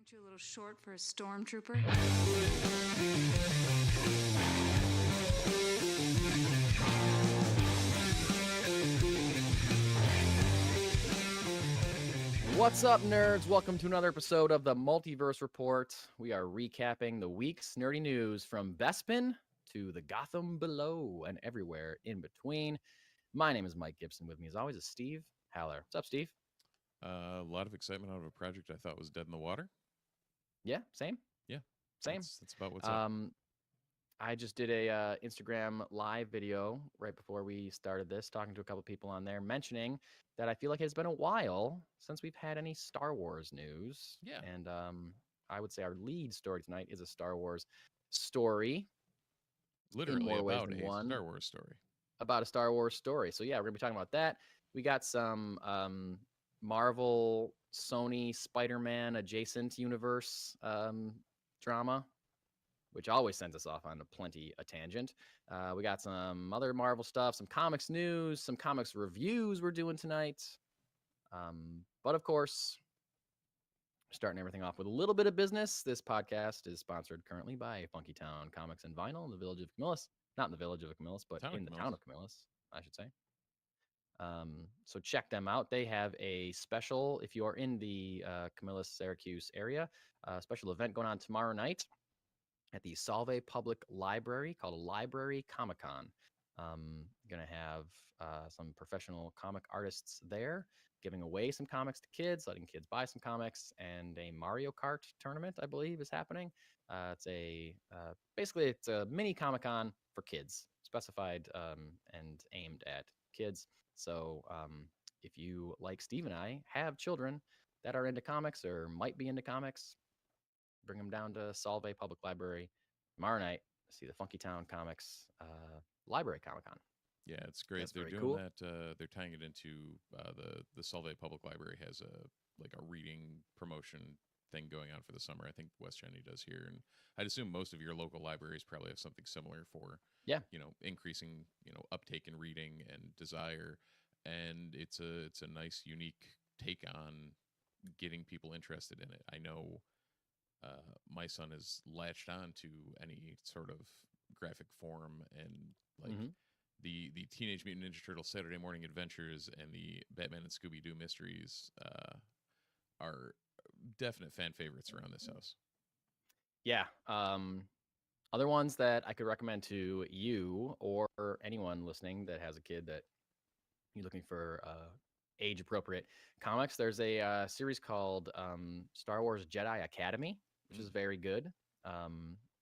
Aren't you a little short for a stormtrooper? What's up, nerds? Welcome to another episode of the Multiverse Report. We are recapping the week's nerdy news from Bespin to the Gotham below and everywhere in between. My name is Mike Gibson. With me, as always, is Steve Haller. What's up, Steve? A lot of excitement out of a project I thought was dead in the water. Yeah, same. Yeah, same. That's about what's up. I just did a Instagram live video right before we started this, talking to a couple people on there, mentioning that I feel like it's been a while since we've had any Star Wars news. Yeah. And I would say our lead story tonight is a Star Wars story. Literally more ways about than a one. Star Wars story. About a Star Wars story. So yeah, we're gonna be talking about that. We got some Marvel, Sony, Spider-Man adjacent universe drama, which always sends us off on a tangent. We got some other Marvel stuff, some comics news, some comics reviews we're doing tonight. But of course, starting everything off with a little bit of business. This podcast is sponsored currently by Funky Town Comics and Vinyl in the village of Camillus. Not in the village of Camillus, but in the town of Camillus, I should say. So check them out. They have a special, if you are in the Camillus, Syracuse area, special event going on tomorrow night at the Solvay Public Library called a Library Comic-Con. Going to have some professional comic artists there giving away some comics to kids, letting kids buy some comics, and a Mario Kart tournament, I believe, is happening. Basically it's a mini Comic-Con for kids, specified and aimed at kids. So if you, like Steve and I, have children that are into comics or might be into comics, bring them down to Solvay Public Library tomorrow night to see the Funky Town Comics Library Comic-Con. Yeah, it's great. That's they're doing cool. that. They're tying it into the Solvay Public Library has a reading promotion thing going on for the summer. I think West Cheney does here, and I'd assume most of your local libraries probably have something similar for increasing uptake in reading and desire. And it's a nice, unique take on getting people interested in it. I know my son has latched on to any sort of graphic form, and the Teenage Mutant Ninja Turtles Saturday Morning Adventures and the Batman and Scooby-Doo mysteries are definite fan favorites around this house. Yeah. Other ones that I could recommend to you or anyone listening that has a kid that you're looking for age appropriate comics. There's a series called Star Wars Jedi Academy, which is very good.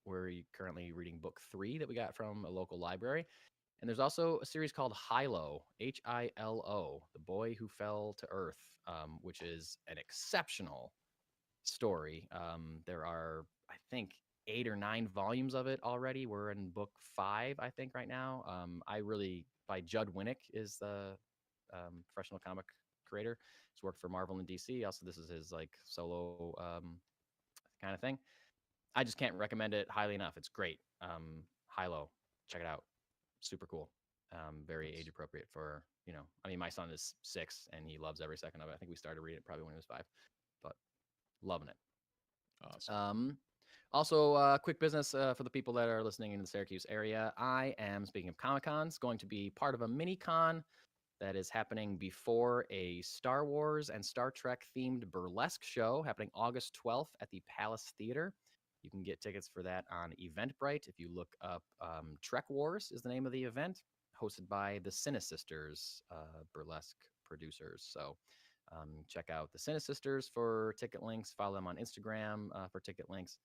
We're currently reading book 3 that we got from a local library. And there's also a series called Hilo, Hilo, The Boy Who Fell to Earth, which is an exceptional story. There are, I think, 8 or 9 volumes of it already. We're in book 5, I think, right now. By Judd Winnick is the professional comic creator. He's worked for Marvel and DC. Also, this is his solo kind of thing. I just can't recommend it highly enough. It's great. Hilo, check it out. Super cool. Very age appropriate for, my son is 6 and he loves every second of it. I think we started reading it probably when he was 5, but loving it. Awesome. Also, quick business for the people that are listening in the Syracuse area. I am, speaking of Comic-Cons, going to be part of a mini-con that is happening before a Star Wars and Star Trek themed burlesque show happening August 12th at the Palace Theater. You can get tickets for that on Eventbrite. If you look up Trek Wars is the name of the event, hosted by the Cinesisters, burlesque producers. So check out the Cinesisters for ticket links. Follow them on Instagram for ticket links.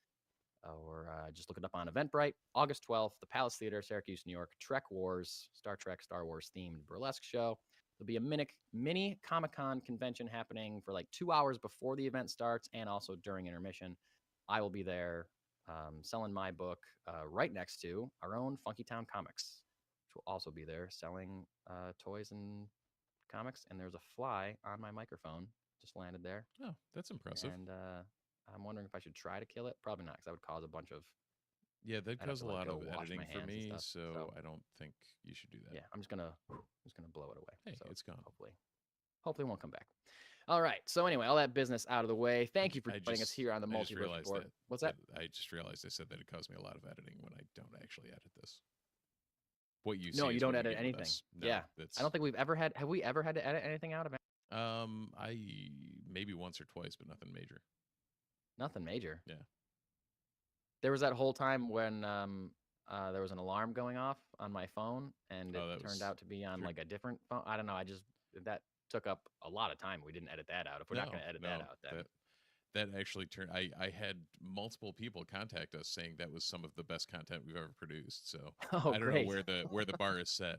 Or just look it up on Eventbrite. August 12th, the Palace Theater, Syracuse, New York. Trek Wars, Star Trek, Star Wars themed burlesque show. There'll be a mini Comic-Con convention happening for 2 hours before the event starts and also during intermission. I will be there selling my book right next to our own Funky Town Comics, which will also be there selling toys and comics. And there's a fly on my microphone, just landed there. Oh, that's impressive. And I'm wondering if I should try to kill it. Probably not, because that would cause a bunch of... Yeah, that'd cause a lot of editing for me, so I don't think you should do that. Yeah, I'm just gonna blow it away. Hey, so it's gone. Hopefully it won't come back. All right. So anyway, all that business out of the way. Thank you for I joining us just here on the I just Multiverse realized Report. that What's that? I just realized I said that it caused me a lot of editing when I don't actually edit this. What you see No, you is don't what you edit get with anything. us. No, Yeah. that's I don't think we've ever had. Have we ever had to edit anything out of it? I maybe once or twice, but nothing major. Nothing major. Yeah. There was that whole time when there was an alarm going off on my phone, and it Oh, that turned was out to be on through. like a different phone. I don't know. That took up a lot of time. We didn't edit that out. If we're not No, going to edit that no, out, then that actually turned. I had multiple people contact us saying that was some of the best content we've ever produced. So oh, I don't know great. where the bar is set.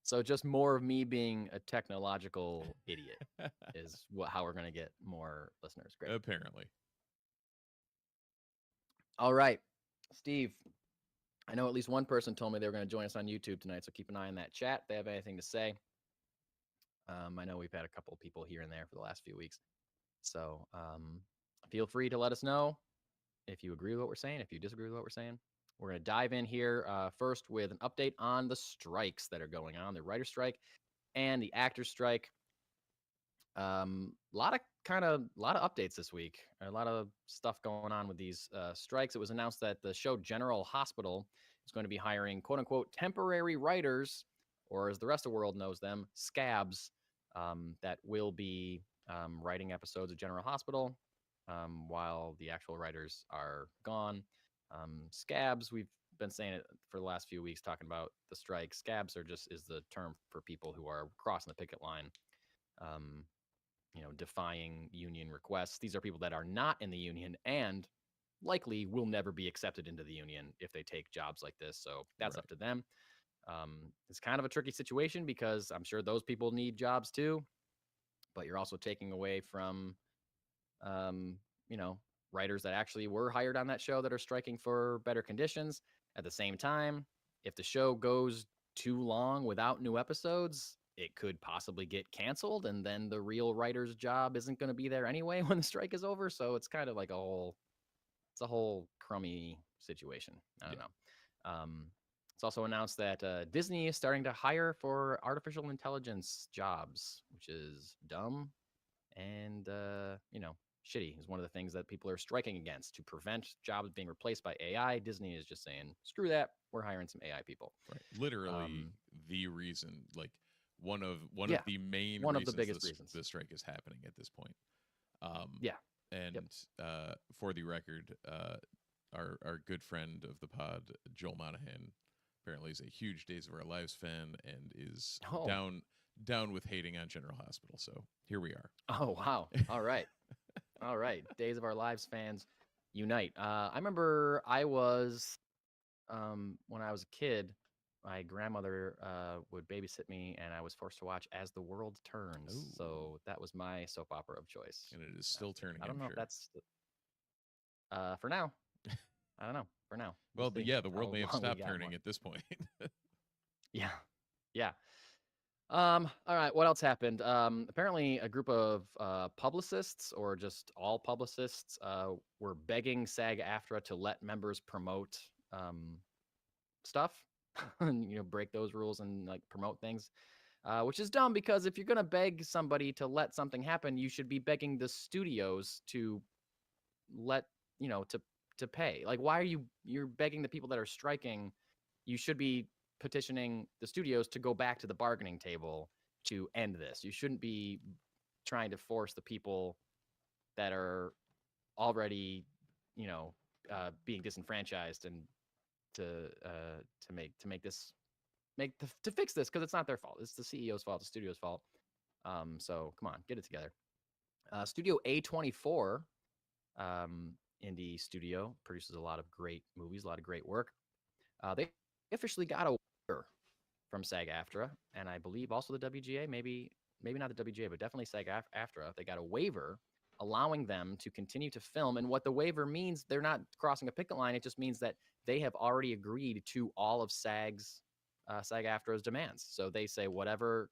So just more of me being a technological idiot is how we're going to get more listeners. Great. Apparently. All right, Steve. I know at least one person told me they were going to join us on YouTube tonight, so keep an eye on that chat if they have anything to say. I know we've had a couple of people here and there for the last few weeks. So feel free to let us know if you agree with what we're saying, if you disagree with what we're saying. We're going to dive in here first with an update on the strikes that are going on, the writer strike and the actor strike. A lot of updates this week. A lot of stuff going on with these strikes. It was announced that the show General Hospital is going to be hiring quote unquote temporary writers, or as the rest of the world knows them, scabs, that will be writing episodes of General Hospital while the actual writers are gone. Scabs, we've been saying it for the last few weeks, talking about the strike. Scabs is the term for people who are crossing the picket line. Defying union requests. These are people that are not in the union and likely will never be accepted into the union if they take jobs like this. So that's Right. up to them. It's kind of a tricky situation because I'm sure those people need jobs too, but you're also taking away from, writers that actually were hired on that show that are striking for better conditions. At the same time, if the show goes too long without new episodes, it could possibly get canceled, and then the real writer's job isn't going to be there anyway when the strike is over. So it's kind of like it's a whole crummy situation. I don't know. It's also announced that Disney is starting to hire for artificial intelligence jobs, which is dumb and shitty. Is one of the things that people are striking against to prevent jobs being replaced by AI. Disney is just saying, screw that. We're hiring some AI people. Right. Literally the reason, like one of the main one reasons of the biggest reasons this strike is happening at this point. Yeah. And for the record, our good friend of the pod, Joel Monahan, apparently is a huge Days of Our Lives fan and is down with hating on General Hospital. So here we are. Oh, wow. All right. All right. Days of Our Lives fans unite. I remember I was, when I was a kid, my grandmother would babysit me, and I was forced to watch As the World Turns. Ooh. So that was my soap opera of choice. And it is still turning. I don't know sure. if that's for now. I don't know. For now. Well, see the world how may have long we stopped got turning more. at this point. Yeah. Yeah. All right. What else happened? Apparently, a group of publicists, or just all publicists, were begging SAG-AFTRA to let members promote stuff, and break those rules and like promote things, which is dumb because if you're gonna beg somebody to let something happen, you should be begging the studios to let to pay. Like, why are you're begging the people that are striking? You should be petitioning the studios to go back to the bargaining table to end this. You shouldn't be trying to force the people that are already, being disenfranchised and to fix this, because it's not their fault. It's the CEO's fault, the studio's fault. So come on, get it together. Studio A24, indie studio, produces a lot of great movies, a lot of great work. They officially got a waiver from SAG-AFTRA, and I believe also the WGA, maybe not the WGA, but definitely SAG-AFTRA. They got a waiver allowing them to continue to film. And what the waiver means, they're not crossing a picket line. It just means that they have already agreed to all of SAG-AFTRA's demands. So they say whatever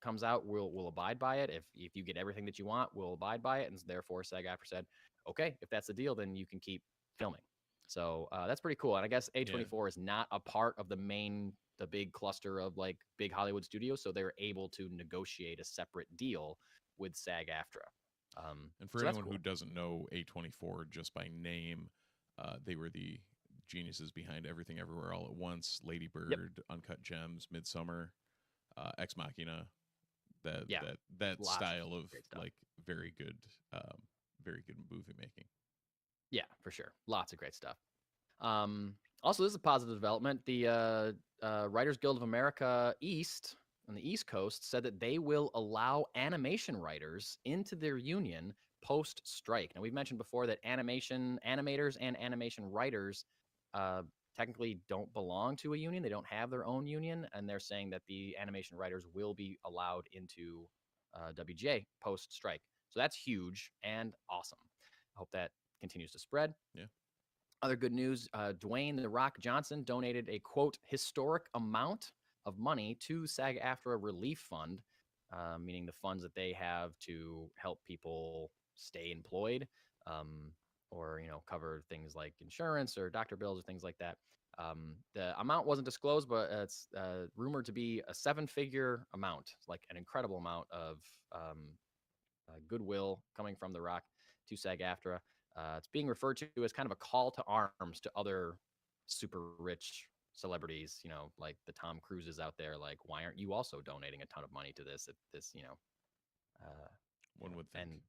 comes out, we'll abide by it. If you get everything that you want, we'll abide by it. And therefore, SAG-AFTRA said, okay, if that's the deal, then you can keep filming. So that's pretty cool. And I guess A24 is not a part of the big cluster of like big Hollywood studios, so they're able to negotiate a separate deal with SAG-AFTRA. And for so that's anyone cool. who doesn't know A24 just by name, they were the geniuses behind Everything Everywhere All at Once, Lady Bird, Yep. Uncut Gems, Midsummer, Ex Machina. That Yeah, that lots of style of great stuff. like very good movie making. Yeah, for sure. Lots of great stuff. Also, this is a positive development. The Writers Guild of America East on the East Coast said that they will allow animation writers into their union post strike. Now, we've mentioned before that animators and animation writers technically don't belong to a union. They don't have their own union, and they're saying that the animation writers will be allowed into WGA post strike. So that's huge and awesome. I hope that continues to spread. Yeah. Other good news, Dwayne "The Rock" Johnson donated a, quote, historic amount of money to SAG-AFTRA Relief Fund, meaning the funds that they have to help people stay employed, or, cover things like insurance or doctor bills or things like that. The amount wasn't disclosed, but it's rumored to be a 7-figure amount, like an incredible amount of goodwill coming from The Rock to SAG-AFTRA. It's being referred to as kind of a call to arms to other super rich celebrities, like the Tom Cruises out there. Like, why aren't you also donating a ton of money to this? One would think. And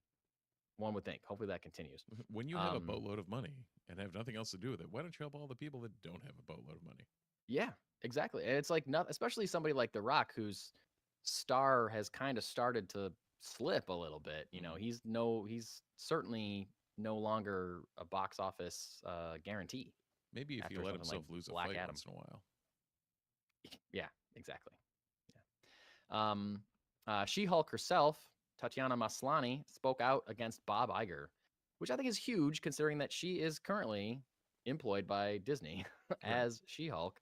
one would think. Hopefully that continues. When you have a boatload of money and have nothing else to do with it, why don't you help all the people that don't have a boatload of money? Yeah, exactly. And it's like, not, especially somebody like The Rock, whose star has kind of started to slip a little bit. He's certainly no longer a box office guarantee. Maybe if he after let something himself like lose a Black fight Adam. once in a while. Yeah, exactly. Yeah. She-Hulk herself, Tatiana Maslany, spoke out against Bob Iger, which I think is huge considering that she is currently employed by Disney as She-Hulk.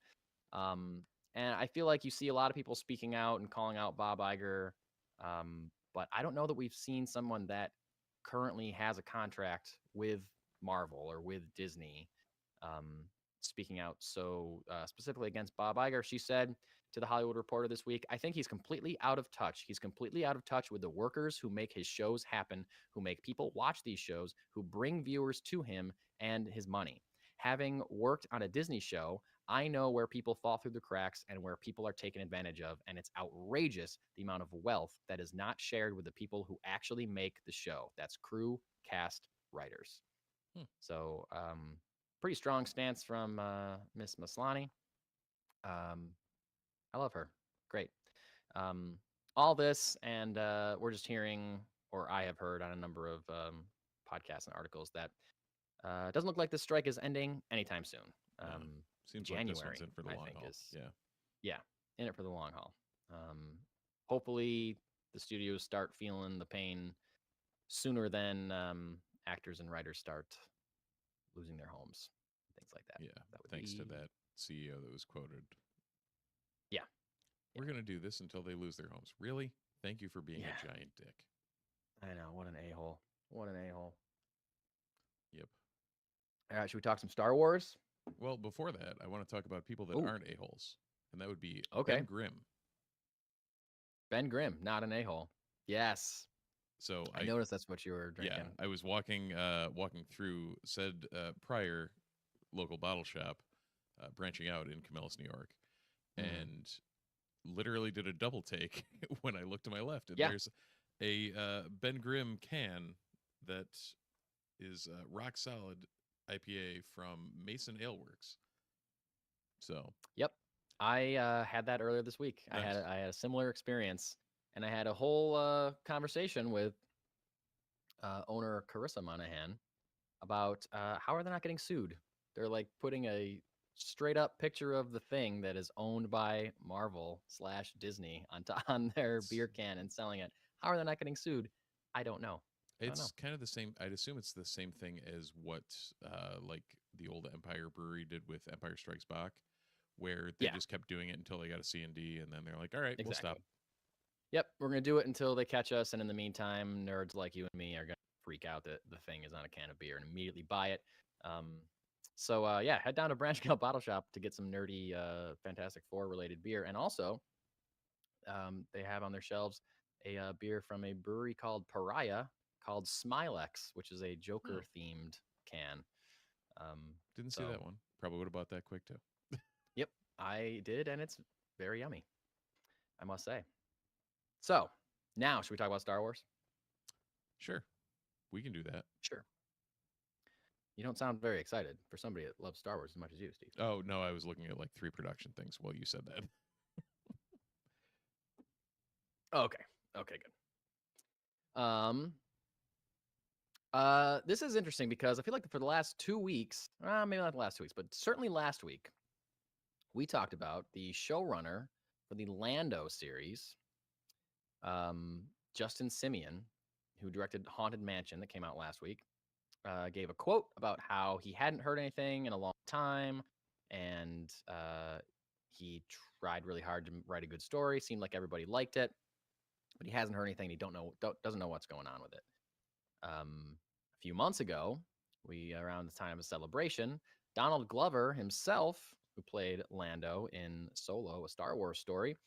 And I feel like you see a lot of people speaking out and calling out Bob Iger, but I don't know that we've seen someone that currently has a contract with Marvel or with Disney speaking out so specifically against Bob Iger. She said to the Hollywood Reporter this week, "I think he's completely out of touch. He's completely out of touch with the workers who make his shows happen, who make people watch these shows, who bring viewers to him and his money. Having worked on a Disney show, I know where people fall through the cracks and where people are taken advantage of, and it's outrageous the amount of wealth that is not shared with the people who actually make the show. That's crew, cast, writers." So, pretty strong stance from Miss Maslany. I love her. Great. All this, and we're just hearing, or I have heard on a number of podcasts and articles that it doesn't look like this strike is ending anytime soon. Seems January, like this one's in for the long haul. Yeah, in it for the long haul. Hopefully, the studios start feeling the pain sooner than actors and writers start losing their homes, things like that. Yeah, thanks to that CEO that was quoted. Yeah. We're going to do this until they lose their homes. Really? Thank you for being a giant dick. I know. What an a-hole. What an a-hole. Yep. All right, should we talk some Star Wars? Well, before that, I want to talk about people that aren't a-holes. And that would be Ben Grimm. Ben Grimm, not an a-hole. Yes. So I noticed that's what you were drinking. Yeah, I was walking through said prior local bottle shop, branching out in Camillus, New York, and literally did a double take when I looked to my left, and there's a Ben Grimm can that is rock solid IPA from Mason Ale Works. So yep, I had that earlier this week. Nice. I had a similar experience, and I had a whole conversation with owner Carissa Monahan about how are they not getting sued? They're like putting a straight up picture of the thing that is owned by Marvel / Disney on their beer can and selling it. How are they not getting sued? I don't know. It's kind of the same. I'd assume it's the same thing as what like the old Empire Brewery did with Empire Strikes Back, where they just kept doing it until they got a C&D, and then they're like, all right, we'll stop. Yep, we're going to do it until they catch us, and in the meantime, nerds like you and me are going to freak out that the thing is on a can of beer and immediately buy it. So yeah, head down to Branch Cow Bottle Shop to get some nerdy Fantastic Four related beer, and also they have on their shelves a beer from a brewery called Pariah called Smilex, which is a Joker themed can. Didn't see So that one. Probably would have bought that quick too. yep, I did, and it's very yummy, I must say. So now, should we talk about Star Wars? Sure, we can do that. Sure. You don't sound very excited for somebody that loves Star Wars as much as you, Steve. Oh no, I was looking at like 3 production things while you said that. Okay. Okay, good. This is interesting because I feel like for the last 2 weeks, maybe not the last 2 weeks, but certainly last week, we talked about the showrunner for the Lando series, Justin Simeon, who directed Haunted Mansion that came out last week, gave a quote about how he hadn't heard anything in a long time, and he tried really hard to write a good story. Seemed like everybody liked it, but he hasn't heard anything. He doesn't know what's going on with it. A few months ago, around the time of Celebration, Donald Glover himself, who played Lando in Solo, a Star Wars story,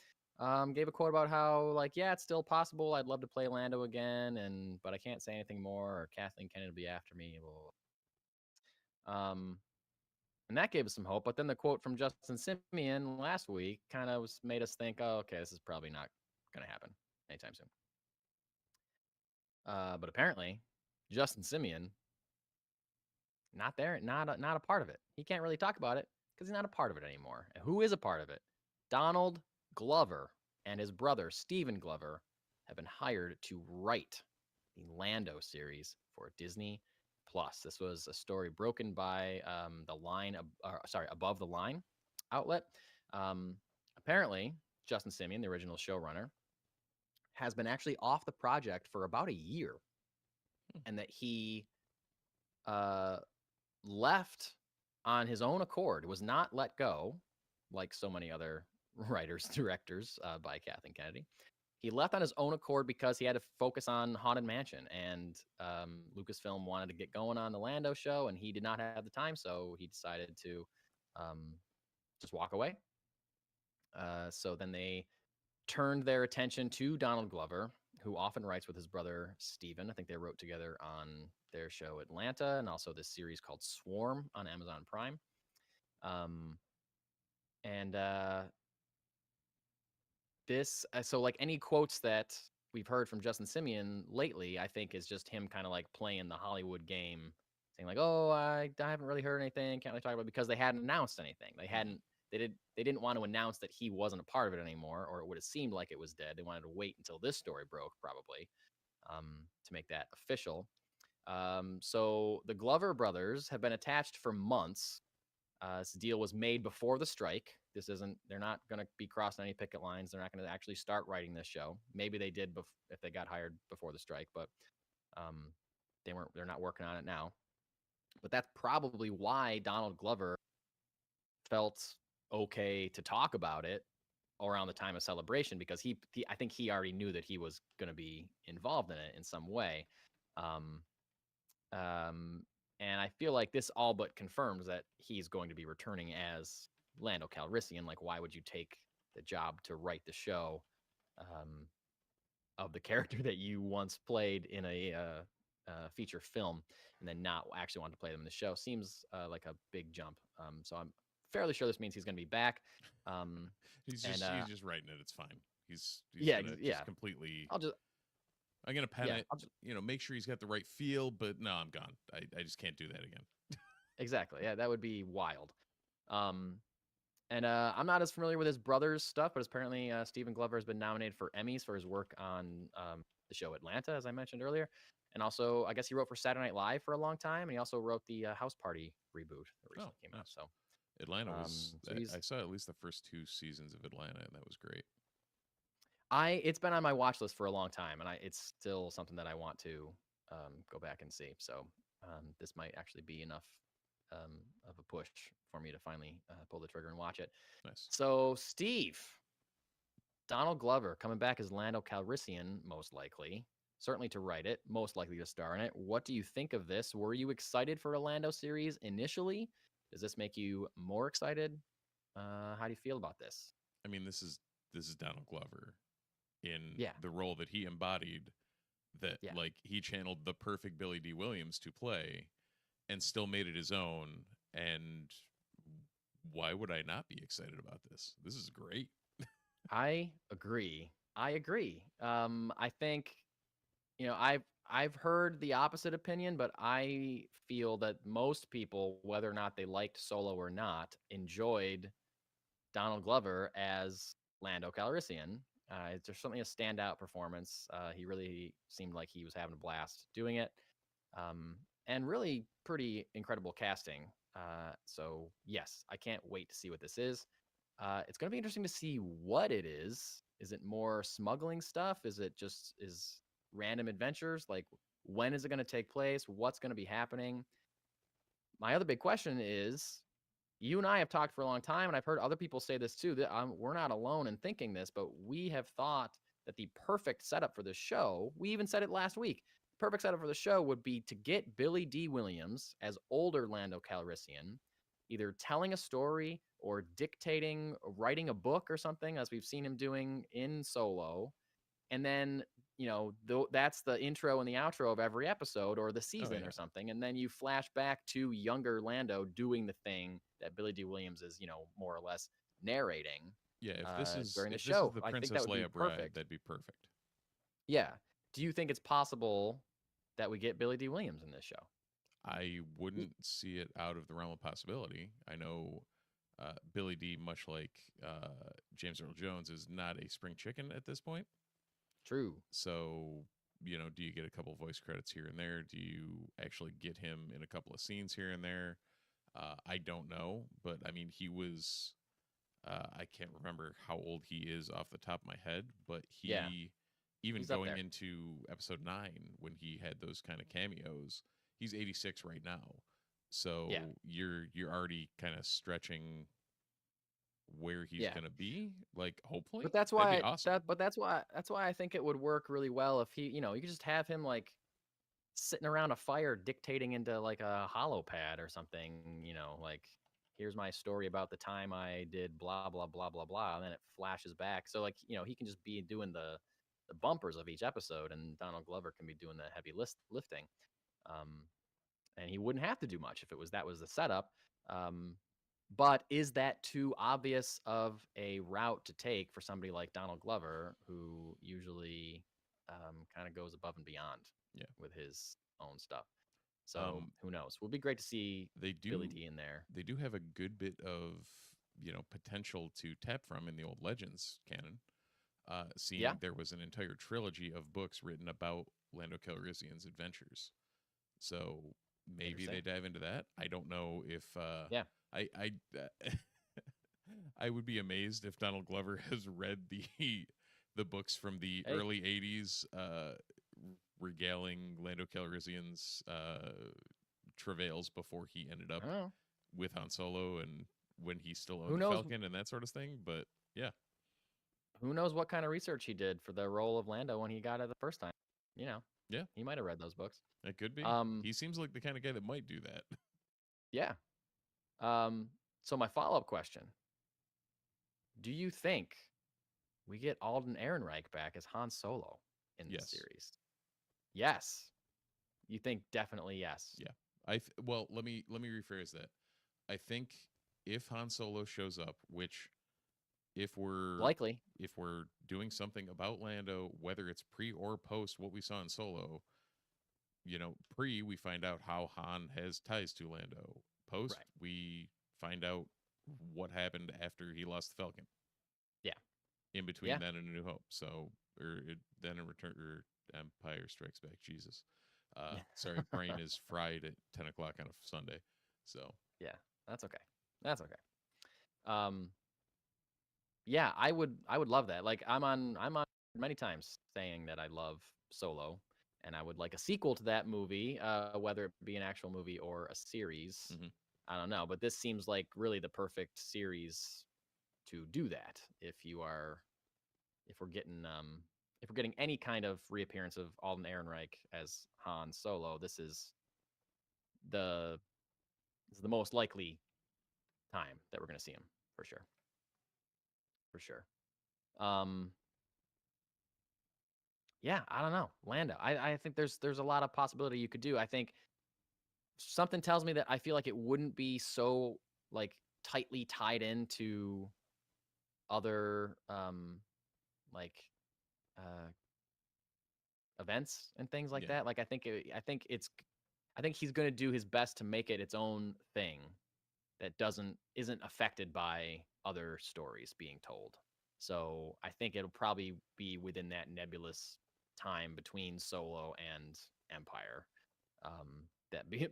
gave a quote about how, like, yeah, it's still possible. I'd love to play Lando again, but I can't say anything more. Or Kathleen Kennedy will be after me. Blah, blah, blah. And that gave us some hope. But then the quote from Justin Simeon last week kind of made us think, oh, okay, this is probably not going to happen anytime soon. But apparently, Justin Simeon, not there, not a part of it. He can't really talk about it because he's not a part of it anymore. And who is a part of it? Donald Glover and his brother Stephen Glover have been hired to write the Lando series for Disney Plus. This was a story broken by Above the Line outlet. Apparently, Justin Simeon, the original showrunner, has been actually off the project for about a year, and that he left on his own accord, was not let go, like so many other writers, directors by Kathleen Kennedy. He left on his own accord because he had to focus on Haunted Mansion, and Lucasfilm wanted to get going on the Lando show, and he did not have the time, so he decided to just walk away. So then they turned their attention to Donald Glover, who often writes with his brother Steven. I think they wrote together on their show Atlanta, and also this series called Swarm on Amazon Prime. So like any quotes that we've heard from Justin Simeon lately, I think is just him kind of like playing the Hollywood game, saying like, oh, I haven't really heard anything, can't really talk about it, because they hadn't announced anything. They didn't want to announce that he wasn't a part of it anymore, or it would have seemed like it was dead. They wanted to wait until this story broke, probably, to make that official. So the Glover brothers have been attached for months. This deal was made before the strike. They're not going to be crossing any picket lines. They're not going to actually start writing this show. Maybe they did if they got hired before the strike, but they're not working on it now. But that's probably why Donald Glover felt okay to talk about it around the time of Celebration, because I think he already knew that he was going to be involved in it in some way. And I feel like this all but confirms that he's going to be returning as Lando Calrissian. Like, why would you take the job to write the show of the character that you once played in a feature film and then not actually want to play them in the show? Seems like a big jump. So I'm fairly sure this means he's going to be back. He's just writing it. It's fine. He's just completely. I'm gonna pen it. Make sure he's got the right feel. But no, I'm gone. I just can't do that again. Exactly. Yeah, that would be wild. And I'm not as familiar with his brother's stuff, but apparently Stephen Glover has been nominated for Emmys for his work on the show Atlanta, as I mentioned earlier. And also, I guess he wrote for Saturday Night Live for a long time, and he also wrote the House Party reboot that recently came out. So Atlanta was. I saw at least the first 2 seasons of Atlanta, and that was great. It's been on my watch list for a long time, and it's still something that I want to go back and see. So this might actually be enough of a push for me to finally pull the trigger and watch it. Nice. So, Steve, Donald Glover coming back as Lando Calrissian, most likely, certainly to write it, most likely to star in it. What do you think of this? Were you excited for a Lando series initially? Does this make you more excited? How do you feel about this? I mean, this is Donald Glover in Yeah, the role that he embodied. That yeah. like he channeled the perfect Billy D. Williams to play, and still made it his own. And why would I not be excited about this? This is great. I agree. I agree. I think I've heard the opposite opinion, but I feel that most people, whether or not they liked Solo or not, enjoyed Donald Glover as Lando Calrissian. There's certainly a standout performance. He really seemed like he was having a blast doing it, um, and really pretty incredible casting. So yes, I can't wait to see what this is. It's going to be interesting to see what it is. Is it more smuggling stuff? Is it just is random adventures? Like when is it going to take place? What's going to be happening? My other big question is you and I have talked for a long time, and I've heard other people say this too. That we're not alone in thinking this, but we have thought that the perfect setup for this show, we even said it last week, the perfect setup for the show would be to get Billy D. Williams as older Lando Calrissian, either telling a story or dictating, writing a book or something, as we've seen him doing in Solo. And then that's the intro and the outro of every episode or the season Yeah. or something, and then you flash back to younger Lando doing the thing that Billy D. Williams is more or less narrating Yeah, if this is during the if this is show. the I think that Princess would be Leia bride, perfect. that'd be perfect. Yeah. Do you think it's possible that we get Billy D. Williams in this show? I wouldn't see it out of the realm of possibility. I know Billy D, much like James Earl Jones, is not a spring chicken at this point. True. So, do you get a couple voice credits here and there? Do you actually get him in a couple of scenes here and there? I don't know, but I mean, he was. I can't remember how old he is off the top of my head, but Yeah. even He's up going there. into episode 9 when he had those kind of cameos, he's 86 right now. So Yeah. you're already kind of stretching where he's Yeah. gonna be. Like, hopefully, But that's that'd why be awesome. that's why I think it would work really well if you could just have him like sitting around a fire dictating into like a hollow pad or something, like here's my story about the time I did blah blah blah blah blah, and then it flashes back. So like, he can just be doing the bumpers of each episode, and Donald Glover can be doing the heavy lifting. Um, and he wouldn't have to do much if that was the setup. Um, but is that too obvious of a route to take for somebody like Donald Glover, who usually kind of goes above and beyond Yeah. with his own stuff? So Um, who knows? Would be great to see they Billy do D in there. they do have a good bit of potential to tap from in the old Legends canon. Yeah, Seeing there was an entire trilogy of books written about Lando Calrissian's adventures. So maybe they interesting. dive into that. I don't know if Yeah, I I would be amazed if Donald Glover has read the books from the hey, early '80s, regaling Lando Calrissian's travails before he ended up I don't know. with Han Solo and when he still Who owned the knows? Falcon and that sort of thing. But yeah, Who knows what kind of research he did for the role of Lando when he got it the first time? yeah, He might have read those books. it could be. Um, He seems like the kind of guy that might do that. yeah. So my follow-up question: do you think we get Alden Ehrenreich back as Han Solo in this Yes. series? Yes. You think definitely yes. Yeah. Well, let me rephrase that. I think if Han Solo shows up, which if we're Likely. doing something about Lando, whether it's pre or post what we saw in Solo, pre we find out how Han has ties to Lando. Post Right. we find out what happened after he lost the Falcon. Yeah. In between Yeah. then and A New Hope. So then in Return or Empire Strikes Back. Jesus. Sorry, brain is fried at 10 o'clock on a Sunday. So Yeah. That's okay. That's okay. Yeah, I would love that. Like I'm on many times saying that I love Solo and I would like a sequel to that movie, whether it be an actual movie or a series. Mhm. I don't know, but this seems like really the perfect series to do that. If we're getting any kind of reappearance of Alden Ehrenreich as Han Solo, this is the most likely time that we're going to see him for sure. For sure. Um, yeah, I don't know. Lando. I think there's a lot of possibility you could do. I think something tells me that I feel like it wouldn't be so like tightly tied into other like uh events and things like Yeah. that. Like I think he's going to do his best to make it its own thing that isn't affected by other stories being told. So I think it'll probably be within that nebulous time between Solo and Empire.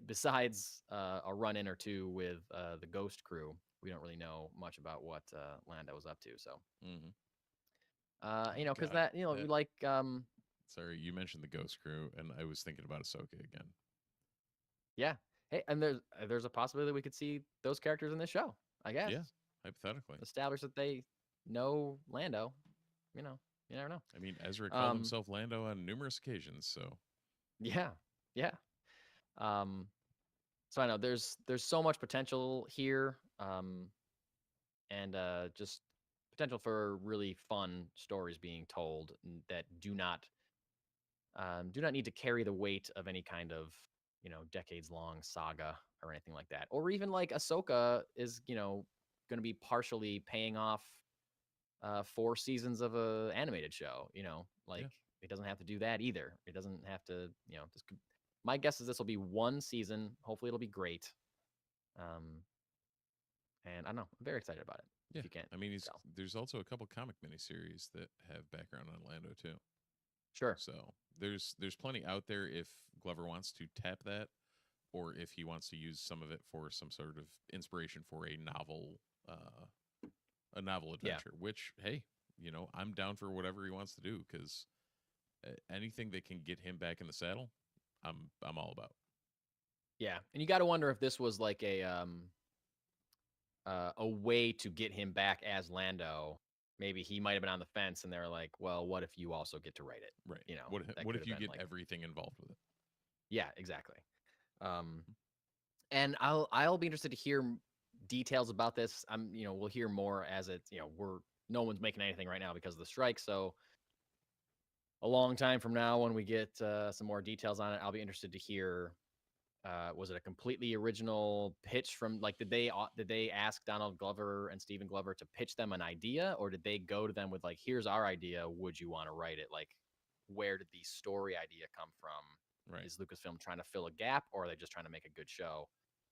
Besides a run-in or two with the Ghost crew, we don't really know much about what Lando was up to. So, Mm-hmm. because God, we that like, sorry, you mentioned the Ghost Crew, and I was thinking about Ahsoka again. yeah. Hey, and there's a possibility that we could see those characters in this show. I guess Yeah, hypothetically. establish that they know Lando. You know, you never know. I mean, Ezra called Um, himself Lando on numerous occasions, so yeah, yeah. Um, so I know there's so much potential here, and just potential for really fun stories being told that do not need to carry the weight of any kind of decades long saga or anything like that, or even like Ahsoka is going to be partially paying off 4 seasons of a animated show. Like yeah. it doesn't have to do that either. It doesn't have to. My guess is this will be one season. Hopefully, it'll be great. And I don't know. I'm very excited about it. Yeah, If you can't I mean, tell. there's also a couple comic miniseries that have background on Lando too. Sure. So there's plenty out there if Glover wants to tap that, or if he wants to use some of it for some sort of inspiration for a novel Yeah. adventure. Which, hey, I'm down for whatever he wants to do, because anything that can get him back in the saddle, I'm all about. Yeah, and you got to wonder if this was like a way to get him back as Lando. Maybe he might have been on the fence, and they're like, "Well, what if you also get to write it?" Right. That What could if have you been get like, everything involved with it? yeah, exactly. And I'll be interested to hear details about this. We'll hear more as it, no one's making anything right now because of the strike. So a long time from now, when we get some more details on it, I'll be interested to hear. Was it a completely original pitch from like did they ask Donald Glover and Stephen Glover to pitch them an idea, or did they go to them with like, here's our idea, would you want to write it? Like, where did the story idea come from? Right. Is Lucasfilm trying to fill a gap, or are they just trying to make a good show?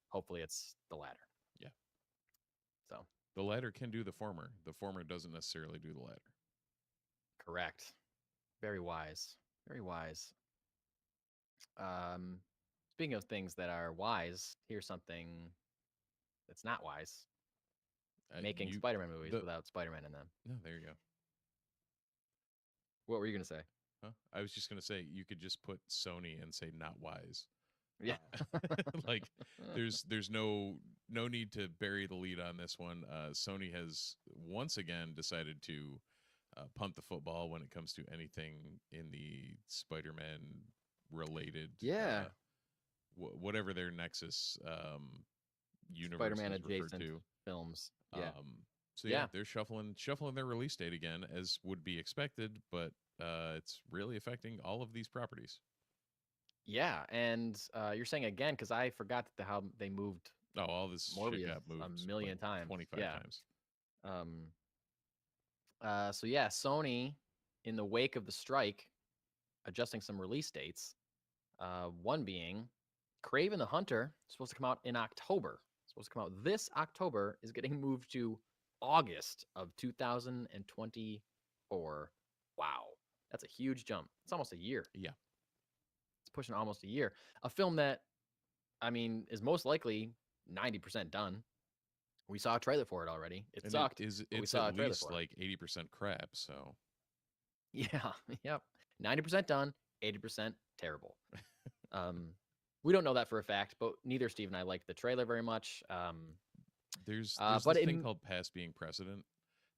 Hopefully it's the latter. Yeah. So The latter can do the former. The former doesn't necessarily do the latter. correct. Very wise. Very wise. Speaking of things that are wise, here's something that's not wise. Making Spider-Man movies without Spider-Man in them. No, there you go. What were you going to say? Huh? I was just going to say, you could just put Sony and say not wise. Yeah. Like there's no need to bury the lead on this one. Sony has once again decided to punt the football when it comes to anything in the Spider-Man related. Yeah. Whatever their Nexus universe Spider-Man is referred adjacent to. films. Yeah. So yeah, they're shuffling their release date again, as would be expected, but it's really affecting all of these properties. Yeah, and you're saying again because I forgot how they moved. Oh, all this Morbius shit got moved a million times. 25 times. So yeah, Sony, in the wake of the strike, adjusting some release dates. One being Kraven the Hunter, supposed to come out in October. Supposed to come out this October, is getting moved to August of 2024. Wow, that's a huge jump. It's almost a year. Yeah. It's pushing almost a year. A film that, I mean, is most likely 90% done. We saw a trailer for it already. It sucked. It's we saw at least like 80% crap. So yeah, yep, 90% done, 80% terrible. We don't know that for a fact, but neither Steve and I liked the trailer very much. There's but this thing called past being precedent,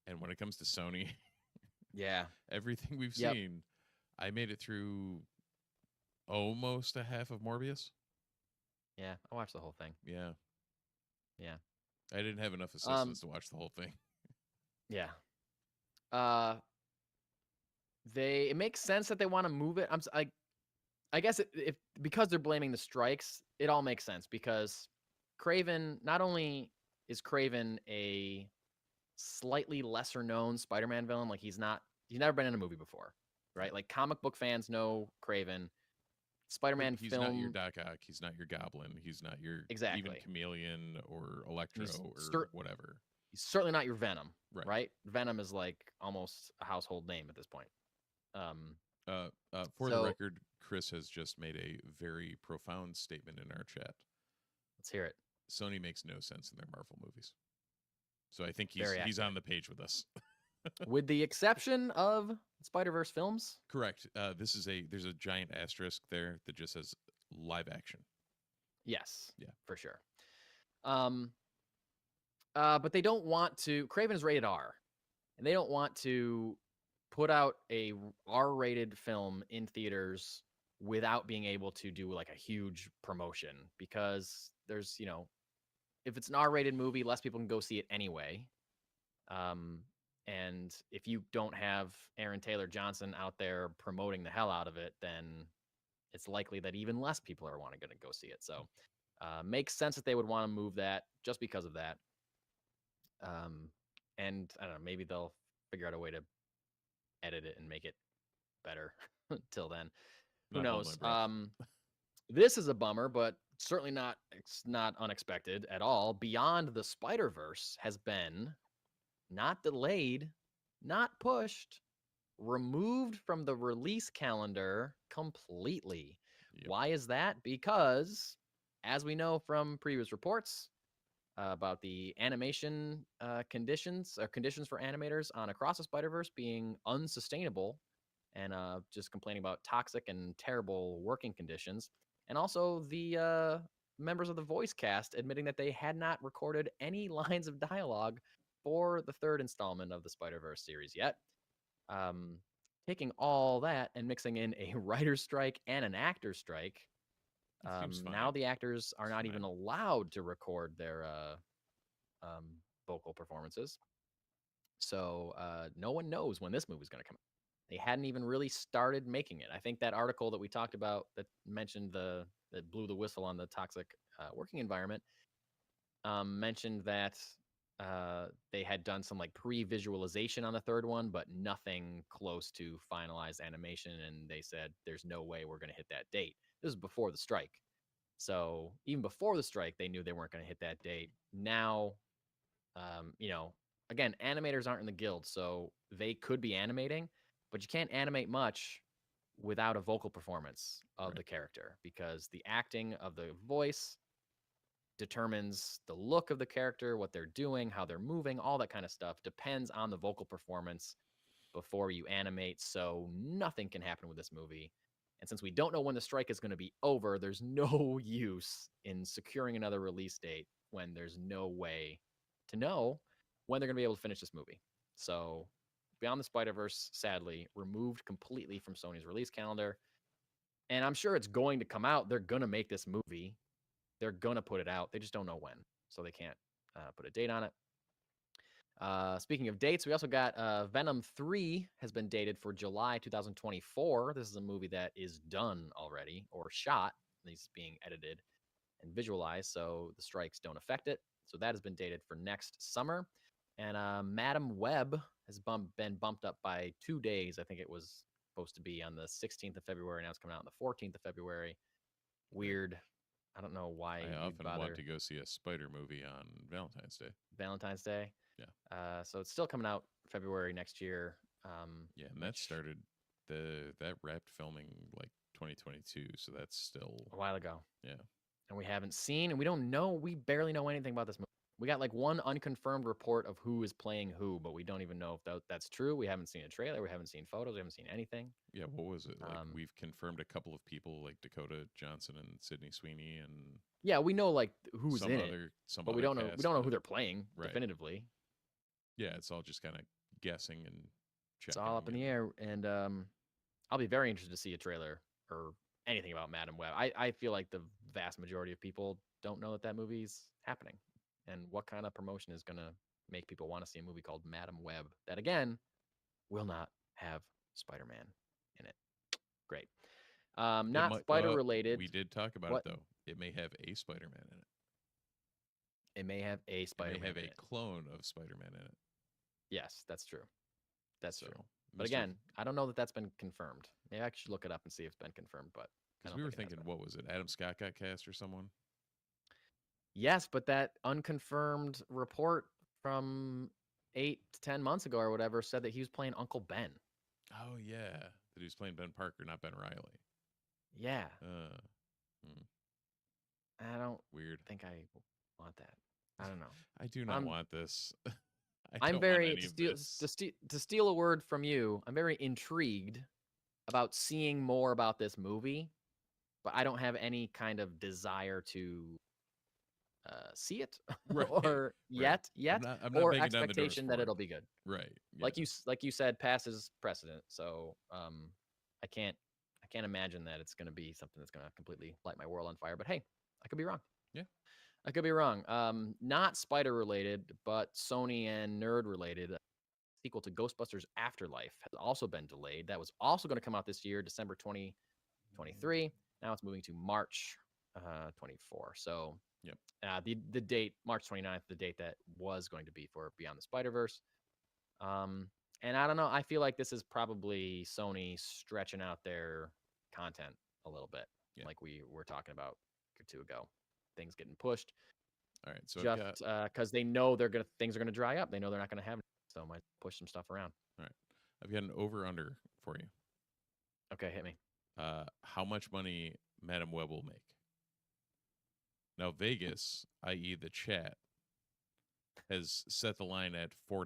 and when it comes to Sony, yeah, everything we've seen, I made it through almost a half of Morbius. Yeah, I watched the whole thing. Yeah. Yeah. I didn't have enough Um, assistance to watch the whole thing. yeah. Uh, it makes sense that they want to move it. I guess if because they're blaming the strikes, it all makes sense because Craven, not only is Craven a slightly lesser known Spider-Man villain, like he's never been in a movie before, right? Like comic book fans know Craven. Spider-Man He's film, not your Doc Ock. He's not your Goblin. He's not your even exactly. Chameleon or Electro He's or whatever. He's certainly not your Venom, Right. right? Venom is like almost a household name at this point. For the So- record, Chris has just made a very profound statement in our chat. Let's hear it. Sony makes no sense in their Marvel movies. So I think Very he's accurate. on the page with us. With the exception of Spider-Verse films. Correct. There's a giant asterisk there that just says live action. Yes. Yeah. For sure. But they don't want to. Craven is rated R, and they don't want to put out a R-rated film in theaters without being able to do like a huge promotion because there's, if it's an R-rated movie, less people can go see it anyway. And if you don't have Aaron Taylor Johnson out there promoting the hell out of it, then it's likely that even less people are going to go see it. So, makes sense that they would want to move that just because of that. And I don't know, maybe they'll figure out a way to edit it and make it better till then. Who Not holding knows? my breath. This is a bummer, but certainly it's not unexpected at all. Beyond the Spider-Verse has been not delayed, not pushed, removed from the release calendar completely. Yep. Why is that? Because, as we know from previous reports about the animation conditions for animators on Across the Spider-Verse being unsustainable and just complaining about toxic and terrible working conditions, and also the members of the voice cast admitting that they had not recorded any lines of dialogue for the third installment of the Spider-Verse series yet. Taking all that and mixing in a writer's strike and an actor's strike, Seems fine. now the actors are It's not fine. even allowed to record their vocal performances. So no one knows when this movie's going to come out. They hadn't even really started making it. I think that article that we talked about that mentioned that blew the whistle on the toxic working environment mentioned that they had done some like pre-visualization on the third one, but nothing close to finalized animation. And they said, there's no way we're going to hit that date. This was before the strike. So even before the strike, they knew they weren't going to hit that date. Now, again, animators aren't in the guild, so they could be animating, but you can't animate much without a vocal performance of Right. the character because the acting of the voice determines the look of the character, what they're doing, how they're moving, all that kind of stuff depends on the vocal performance before you animate. So nothing can happen with this movie. And since we don't know when the strike is going to be over, there's no use in securing another release date when there's no way to know when they're going to be able to finish this movie. So Beyond the Spider-Verse, sadly, removed completely from Sony's release calendar. And I'm sure it's going to come out. They're going to make this movie. They're going to put it out. They just don't know when. So they can't put a date on it. Speaking of dates, we also got Venom 3 has been dated for July 2024. This is a movie that is done already or shot. It's being edited and visualized, so the strikes don't affect it. So that has been dated for next summer. And Madam Web has been bumped up by 2 days. I think it was supposed to be on the 16th of February. Now it's coming out on the 14th of February. Weird. I don't know why I you'd often bother. want to go see a spider movie on Valentine's Day. Valentine's Day. Yeah. So it's still coming out February next year. Yeah, and that started that wrapped filming like 2022, so that's still a while ago. Yeah. And we haven't seen, and we don't know. We barely know anything about this movie. We got like one unconfirmed report of who is playing who, but we don't even know if that's true. We haven't seen a trailer. We haven't seen photos. We haven't seen anything. Yeah, what was it? Like we've confirmed a couple of people like Dakota Johnson and Sydney Sweeney and yeah, we know like who's some in other, it, some but we other don't know. We cast, don't know but- who they're playing Right. definitively. Yeah, it's all just kind of guessing and It's checking. all up in the air, and I'll be very interested to see a trailer or anything about Madam Web. I feel like the vast majority of people don't know that movie's happening. And what kind of promotion is going to make people want to see a movie called Madam Web that, again, will not have Spider-Man in it? Great. Not spider-related. We did talk about What? it, though. It may have a Spider-Man in it. It may have a It Spider-Man may have in a it. clone of Spider-Man in it. Yes, that's true. That's So, true. But again, I don't know that that's been confirmed. Maybe I should look it up and see if it's been confirmed. But because we were thinking, what was it? Adam Scott got cast or someone? Yes, but that unconfirmed report from 8 to 10 months ago or whatever said that he was playing Uncle Ben. Oh yeah, that he was playing Ben Parker, not Ben Riley. Yeah. I don't Weird. think I want that. I don't know. I do not want this. I'm very to steal a word from you. I'm very intrigued about seeing more about this movie, but I don't have any kind of desire to see it Right, or yet, I'm not or banging down the doors expectation for that it. it'll be good. Right. Like you said, past is precedent. So I can't imagine that it's going to be something that's going to completely light my world on fire. But hey, I could be wrong. Yeah. I could be wrong. Not spider related, but Sony and nerd related. Sequel to Ghostbusters Afterlife has also been delayed. That was also going to come out this year, December 2023. Now it's moving to March 24. So yep. The date, March 29th, the date that was going to be for Beyond the Spider-Verse. And I don't know. I feel like this is probably Sony stretching out their content a little bit, like we were talking about a or two ago. Things getting pushed. All right, so just because they know things are gonna dry up. They know they're not gonna have it, so I might push some stuff around. All right, I've got an over/under for you. Okay, hit me. How much money Madam Web will make? Now Vegas, i.e. the chat, has set the line at $4.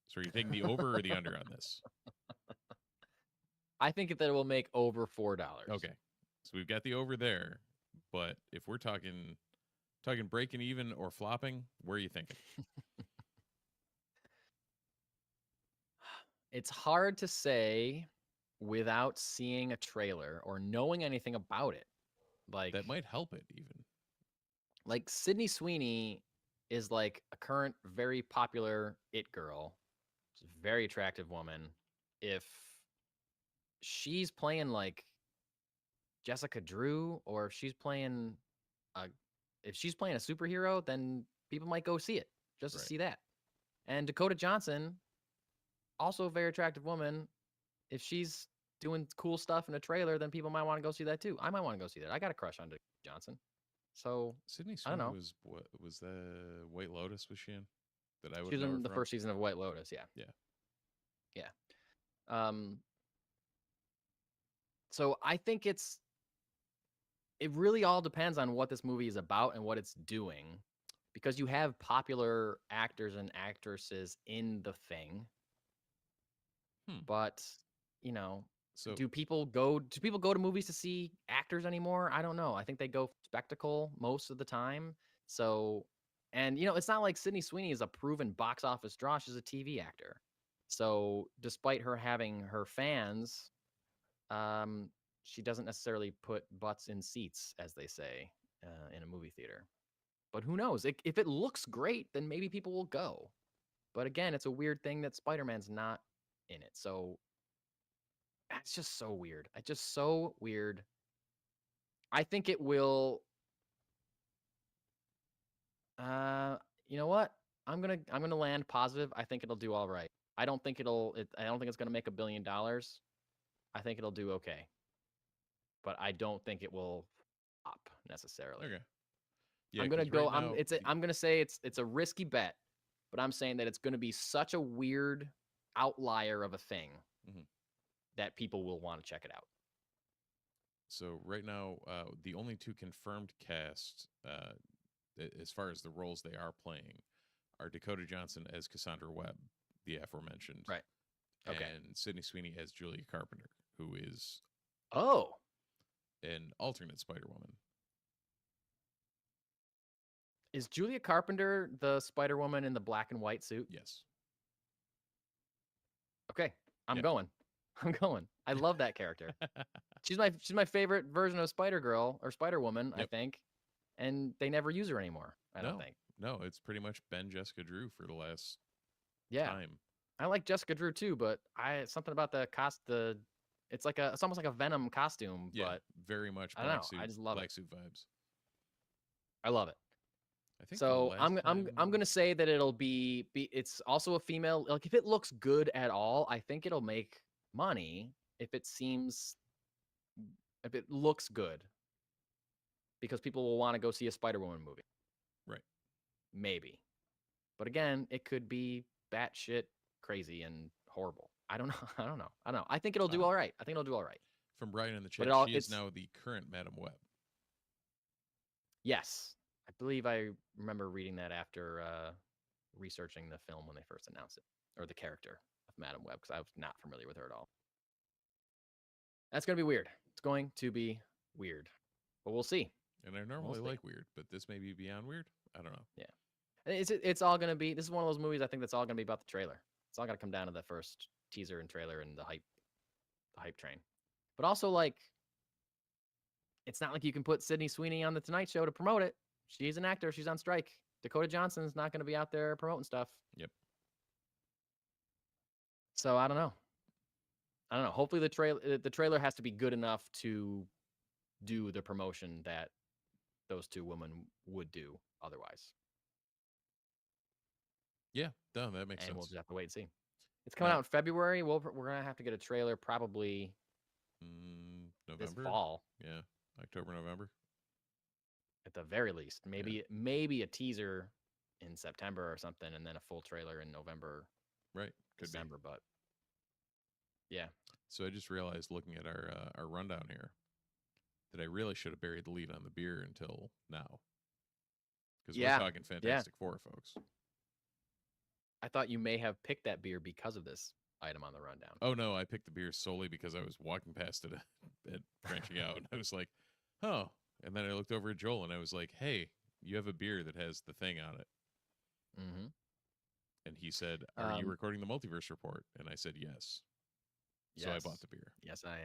So are you taking the over or the under on this? I think that it will make over $4. Okay, so we've got the over there, but if we're talking breaking even or flopping, where are you thinking? It's hard to say without seeing a trailer or knowing anything about it. Like that might help it even. Like Sydney Sweeney is like a current very popular it girl. She's a very attractive woman. If she's playing like Jessica Drew, or if she's playing a superhero, then people might go see it just to see that. And Dakota Johnson, also a very attractive woman. If she's doing cool stuff in a trailer, then people might want to go see that too. I might want to go see that. I got a crush on Dakota Johnson. So Sydney I don't know. Was the White Lotus was she in? That I would. She was in the first season of White Lotus. Yeah. So I think it really all depends on what this movie is about and what it's doing, because you have popular actors and actresses in the thing. But so do people go to movies to see actors anymore? I don't know. I think they go spectacle most of the time. So, and it's not like Sydney Sweeney is a proven box office draw. She's a TV actor. So despite her having her fans, she doesn't necessarily put butts in seats, as they say, in a movie theater. But who knows? If it looks great, then maybe people will go. But again, it's a weird thing that Spider-Man's not in it. So it's just so weird. It's just so weird. I think it will. You know what? I'm gonna land positive. I think it'll do all right. I don't think it's gonna make $1 billion. I think it'll do okay. But I don't think it will flop necessarily. Okay. Yeah, I'm gonna go. I'm gonna say it's a risky bet, but I'm saying that it's gonna be such a weird outlier of a thing that people will want to check it out. So right now, the only two confirmed cast, as far as the roles they are playing, are Dakota Johnson as Cassandra Webb, the aforementioned, right? Okay. And Sydney Sweeney as Julia Carpenter, who is an alternate Spider-Woman. Is Julia Carpenter the Spider-Woman in the black and white suit? Yes. Okay, I'm going. I love that character. She's my favorite version of Spider-Girl or Spider-Woman, I think. And they never use her anymore, I don't think. No, it's pretty much been Jessica Drew for the last Yeah, time. I like Jessica Drew too, but something about it's almost like a Venom costume, Yeah, but very much I don't know. I just love it. black suit vibes. I love it. I think the So last I'm time- gonna say that it'll be it's also a female. Like if it looks good at all, I think it'll make money if it looks good because people will want to go see a Spider-Woman movie. right. Maybe. But again, it could be batshit crazy and horrible. I don't know. I don't know. I don't know. I think it'll do all right. I think it'll do all right. From Brian in the But chat, she is now the current Madam Web. yes, I believe I remember reading that after researching the film when they first announced it, or the character of Madam Web, because I was not familiar with her at all. That's going to be weird. It's going to be weird. But we'll see. And I normally like weird, but this may be beyond weird. I don't know. Yeah. It's all going to be, this is one of those movies I think that's all going to be about the trailer. It's all got to come down to the first teaser and trailer and the hype train. But also, like, it's not like you can put Sydney Sweeney on The Tonight Show to promote it. She's an actor. She's on strike. Dakota Johnson's not going to be out there promoting stuff. Yep. So I don't know. Hopefully the trailer has to be good enough to do the promotion that those two women would do otherwise. Yeah, no, that makes And sense. we'll just have to wait and see. It's coming out in February. We're going to have to get a trailer probably November? this fall. Yeah, October, November. At the very least. Maybe a teaser in September or something, and then a full trailer in November. Right, could December, but yeah. So I just realized looking at our rundown here that I really should have buried the lead on the beer until now. Because we're talking Fantastic Four, folks. I thought you may have picked that beer because of this item on the rundown. Oh, no, I picked the beer solely because I was walking past it at branching out. And I was like, oh. And then I looked over at Joel and I was like, hey, you have a beer that has the thing on it. Mm-hmm. And he said, are you recording the Multiverse Report? And I said, yes. So I bought the beer. Yes, I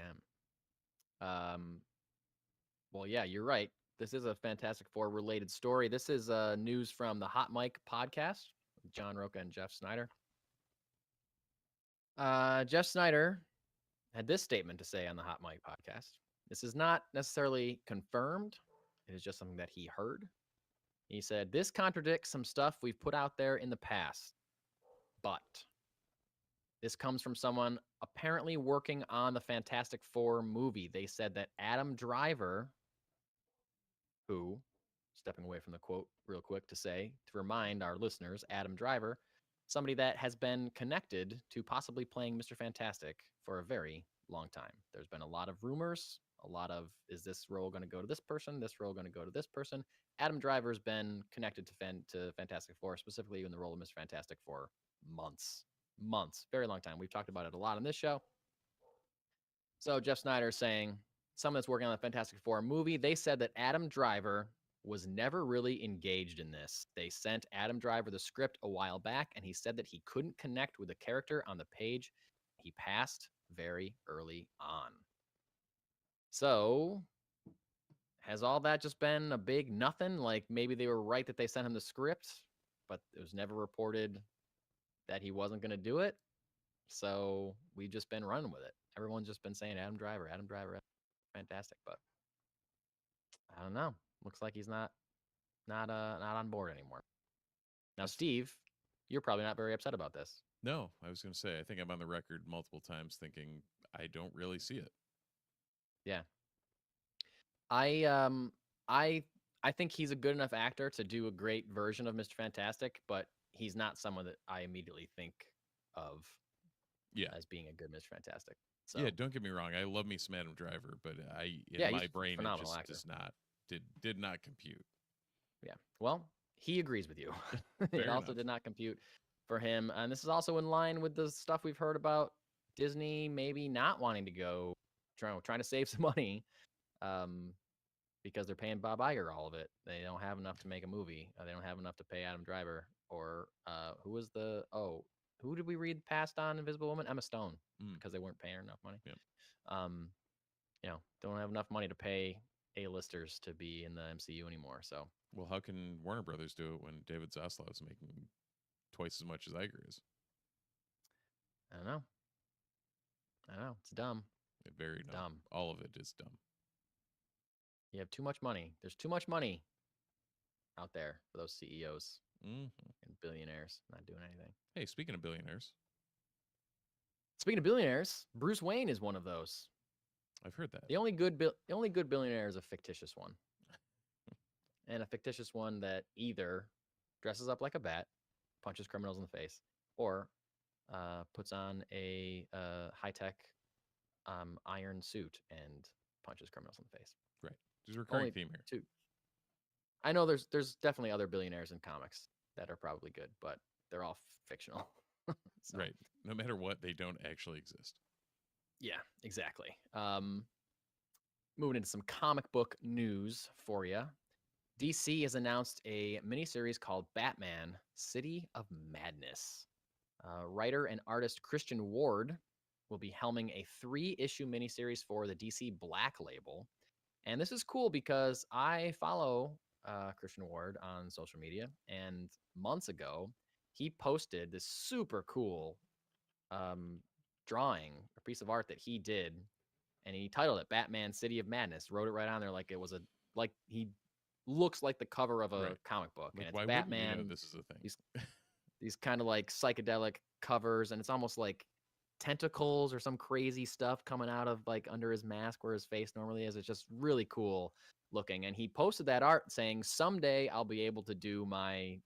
am. Well, yeah, you're right. This is a Fantastic Four related story. This is news from the Hot Mic podcast, John Roca and Jeff Snyder. Jeff Snyder had this statement to say on the Hot Mic podcast. This is not necessarily confirmed. It is just something that he heard. He said, this contradicts some stuff we've put out there in the past, but this comes from someone apparently working on the Fantastic Four movie. They said that Adam Driver, who, stepping away from the quote real quick to remind our listeners, Adam Driver, somebody that has been connected to possibly playing Mr. Fantastic for a very long time. There's been a lot of rumors, a lot of, is this role going to go to this person? This role going to go to this person? Adam Driver's been connected to Fantastic Four, specifically in the role of Mr. Fantastic for months, very long time. We've talked about it a lot on this show. So Jeff Snyder is saying, someone that's working on the Fantastic Four movie, they said that Adam Driver was never really engaged in this. They sent Adam Driver the script a while back, and he said that he couldn't connect with the character on the page. He passed very early on. So, has all that just been a big nothing? Like maybe they were right that they sent him the script, but it was never reported that he wasn't going to do it. So we've just been running with it. Everyone's just been saying Adam Driver, fantastic, but I don't know. Looks like he's not on board anymore. Now, Steve, you're probably not very upset about this. No, I was going to say, I think I'm on the record multiple times thinking I don't really see it. Yeah. I think he's a good enough actor to do a great version of Mr. Fantastic, but he's not someone that I immediately think of as being a good Mr. Fantastic. So, yeah, don't get me wrong. I love me some Adam Driver, but my brain it just does not did not compute. Yeah. Well, he agrees with you. It also enough. did not compute for him. And this is also in line with the stuff we've heard about Disney maybe not wanting to go trying to save some money because they're paying Bob Iger all of it. They don't have enough to make a movie. They don't have enough to pay Adam Driver or who did we read passed on Invisible Woman? Emma Stone, because they weren't paying her enough money. Yep. Don't have enough money to pay A-listers to be in the MCU anymore. So Well, how can Warner Brothers do it when David Zaslav is making twice as much as Iger is? I don't know. It's dumb. Very dumb. Dumb. All of it is dumb. You have too much money. There's too much money out there for those CEOs Mm-hmm. and billionaires not doing anything. Hey, speaking of billionaires, Speaking of billionaires, Bruce Wayne is one of those. I've heard that. The only good billionaire is a fictitious one, and a fictitious one that either dresses up like a bat, punches criminals in the face, or puts on a high-tech iron suit and punches criminals in the face. Right. There's a recurring Only theme here. two. I know there's definitely other billionaires in comics that are probably good, but they're all fictional. So, Right. No matter what, they don't actually exist. yeah, exactly. Moving into some comic book news for you. DC has announced a miniseries called Batman: City of Madness. Writer and artist Christian Ward will be helming a 3-issue miniseries for the DC Black label. And this is cool because I follow Christian Ward on social media, and months ago, he posted this super cool drawing, a piece of art that he did, and he titled it Batman City of Madness, wrote it right on there like it was like he looks like the cover of a Right. comic book. Like, And why it's wouldn't Batman. you know this is a thing? These kind of like psychedelic covers, and it's almost like tentacles or some crazy stuff coming out of like under his mask where his face normally is. It's just really cool looking. And he posted that art saying, someday I'll be able to do my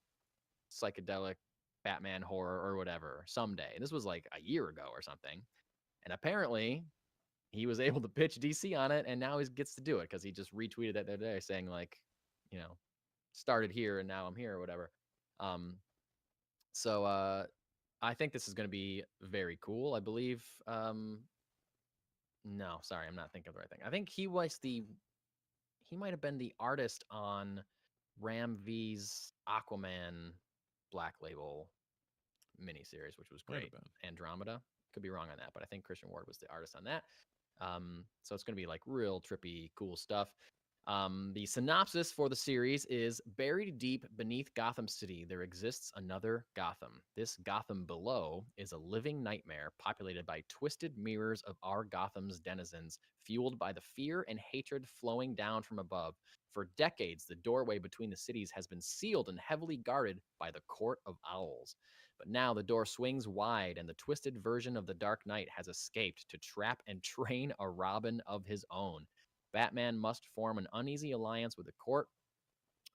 psychedelic Batman horror or whatever someday. And this was like a year ago or something. And apparently he was able to pitch DC on it, and now he gets to do it because he just retweeted that the other day saying like, you know, started here and now I'm here or whatever. So I think this is going to be very cool. I believe. No, sorry, I'm not thinking of the right thing. I think he might have been the artist on Ram V's Aquaman Black Label miniseries, which was Might have great. Andromeda. Could be wrong on that, but I think Christian Ward was the artist on that. So it's going to be like real trippy, cool stuff. The synopsis for the series is: buried deep beneath Gotham City, there exists another Gotham. This Gotham below is a living nightmare populated by twisted mirrors of our Gotham's denizens, fueled by the fear and hatred flowing down from above. For decades, the doorway between the cities has been sealed and heavily guarded by the Court of Owls. But now the door swings wide, and the twisted version of the Dark Knight has escaped to trap and train a Robin of his own. Batman must form an uneasy alliance with the court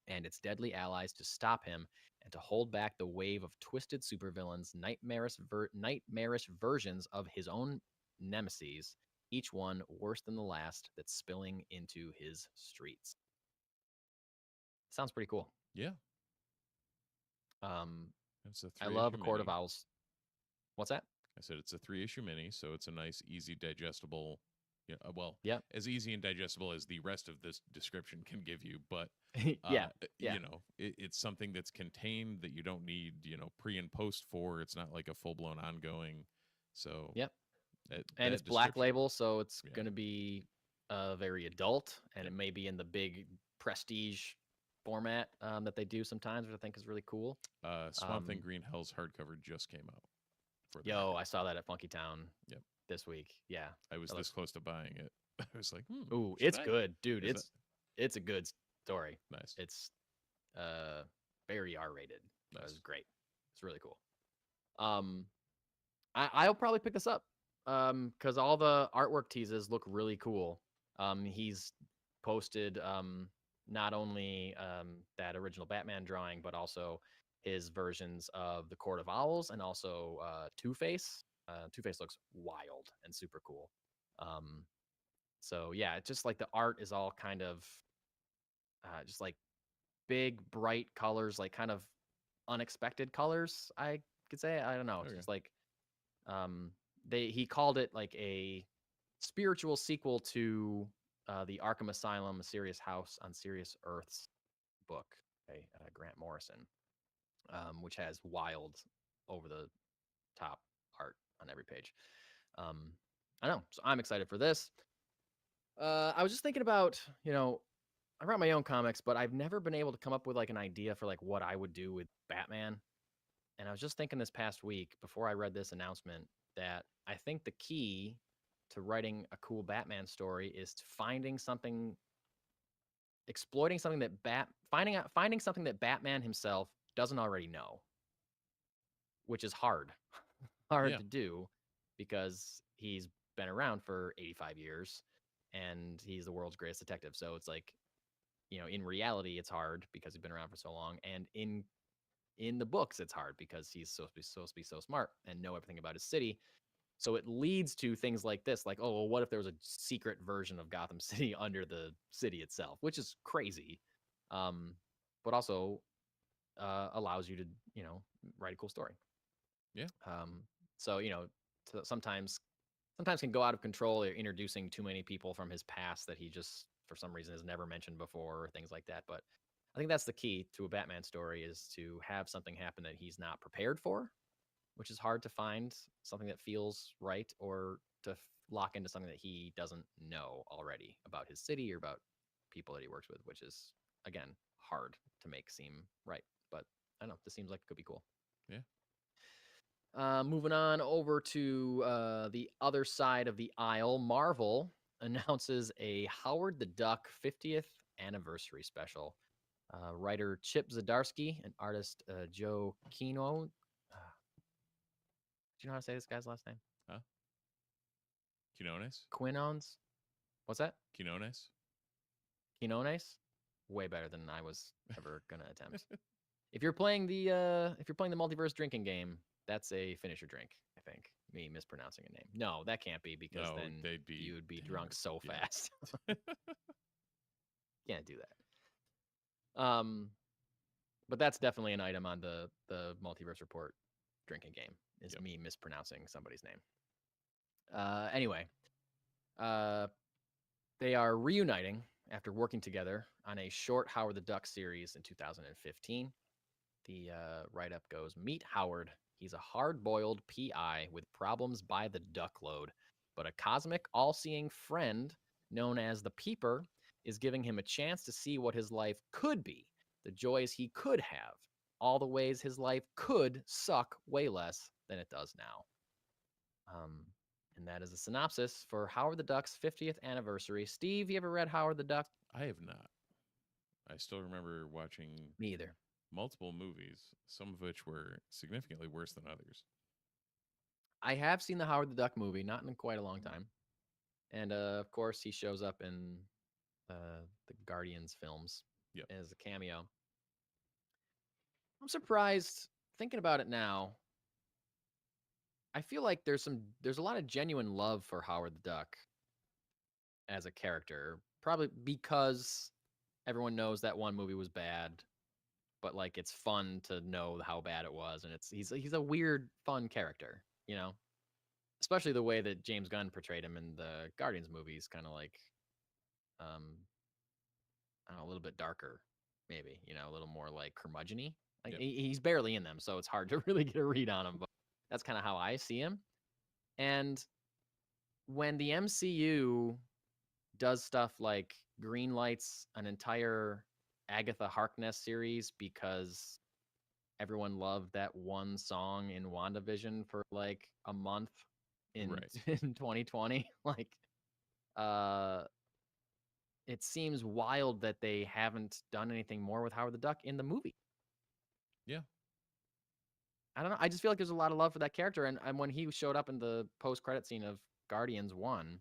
and its deadly allies to stop him and to hold back the wave of twisted supervillains, nightmarish versions of his own nemesis, each one worse than the last, that's spilling into his streets. Sounds pretty cool. Yeah. It's a I love A 3-issue Court of mini. Owls. What's that? I said it's a 3-issue mini, so it's a nice, easy, digestible. Yeah, well, Yep. as easy and digestible as the rest of this description can give you, but Yeah. you know, it's something that's contained that you don't need, pre and post for. It's not like a full blown ongoing. So Yep. that And it's Black description- Label, so it's Yeah. going to be very adult, and Yep. it may be in the big prestige format that they do sometimes, which I think is really cool. Swamp Thing Green Hell's hardcover just came out. For the Yo, record. I saw that at Funky Town Yep. this week. Yeah. I was that this looks- close to buying it. I was like, Ooh, should it's I? good, dude. Is It's a good story. Nice. It's very R-rated. It was Nice. great. It's really cool. I'll probably pick this up because all the artwork teases look really cool. He's posted not only that original Batman drawing, but also his versions of the Court of Owls and also Two-Face. Two-Face looks wild and super cool. So yeah, it's just like the art is all kind of just like big, bright colors, like kind of unexpected colors, I could say. I don't know. It's Okay. just like he called it like a spiritual sequel to the Arkham Asylum, A Serious House on Serious Earth's book by Grant Morrison, which has wild, over the top art on every page. I know, so I'm excited for this. I was just thinking about, I write my own comics, but I've never been able to come up with like an idea for like what I would do with Batman. And I was just thinking this past week before I read this announcement that I think the key to writing a cool Batman story is to exploiting something that finding something that Batman himself doesn't already know, which is hard Yeah. to do because he's been around for 85 years and he's the world's greatest detective. So it's like, in reality, it's hard because he's been around for so long, and in the books, it's hard because he's supposed to be so smart and know everything about his city. So it leads to things like this, like, oh, well, what if there was a secret version of Gotham City under the city itself, which is crazy, but also allows you to, write a cool story. Yeah. So sometimes can go out of control, or introducing too many people from his past that he just for some reason has never mentioned before, or things like that. But I think that's the key to a Batman story, is to have something happen that he's not prepared for, which is hard to find something that feels right, or to lock into something that he doesn't know already about his city or about people that he works with, which is, again, hard to make seem right. But I don't know, this seems like it could be cool. Yeah. Moving on over to the other side of the aisle, Marvel announces a Howard the Duck 50th anniversary special. Writer Chip Zdarsky and artist Joe Kino. Do you know how to say this guy's last name? Huh? Quinones? Quinones? What's that? Quinones? Quinones? Way better than I was ever gonna attempt. If you're playing the multiverse drinking game, that's a finish your drink, I think. Me mispronouncing a name. No, that can't be, because No, then you would be drunk so fast. Can't do that. But that's definitely an item on the Multiverse Report drinking game, is me mispronouncing somebody's name. Anyway, they are reuniting after working together on a short Howard the Duck series in 2015. The write-up goes, meet Howard. He's a hard-boiled PI with problems by the duckload, but a cosmic, all-seeing friend known as the Peeper is giving him a chance to see what his life could be, the joys he could have, all the ways his life could suck way less than it does now. And that is a synopsis for Howard the Duck's 50th anniversary. Steve, you ever read Howard the Duck? I have not. I still remember watching Me either. multiple movies, some of which were significantly worse than others. I have seen the Howard the Duck movie, not in quite a long time. And of course, he shows up in the Guardians films as a cameo. I'm surprised, thinking about it now. I feel like there's a lot of genuine love for Howard the Duck as a character, probably because everyone knows that one movie was bad, but like it's fun to know how bad it was, and he's a weird, fun character, especially the way that James Gunn portrayed him in the Guardians movies, kind of like I don't know, a little bit darker, maybe, a little more like curmudgeon-y. Like he's barely in them, so it's hard to really get a read on him, but that's kind of how I see him. And when the MCU does stuff like green lights an entire Agatha Harkness series because everyone loved that one song in WandaVision for like a month in 2020, like it seems wild that they haven't done anything more with Howard the Duck in the movie. Yeah. I don't know. I just feel like there's a lot of love for that character. And when he showed up in the post-credit scene of Guardians 1.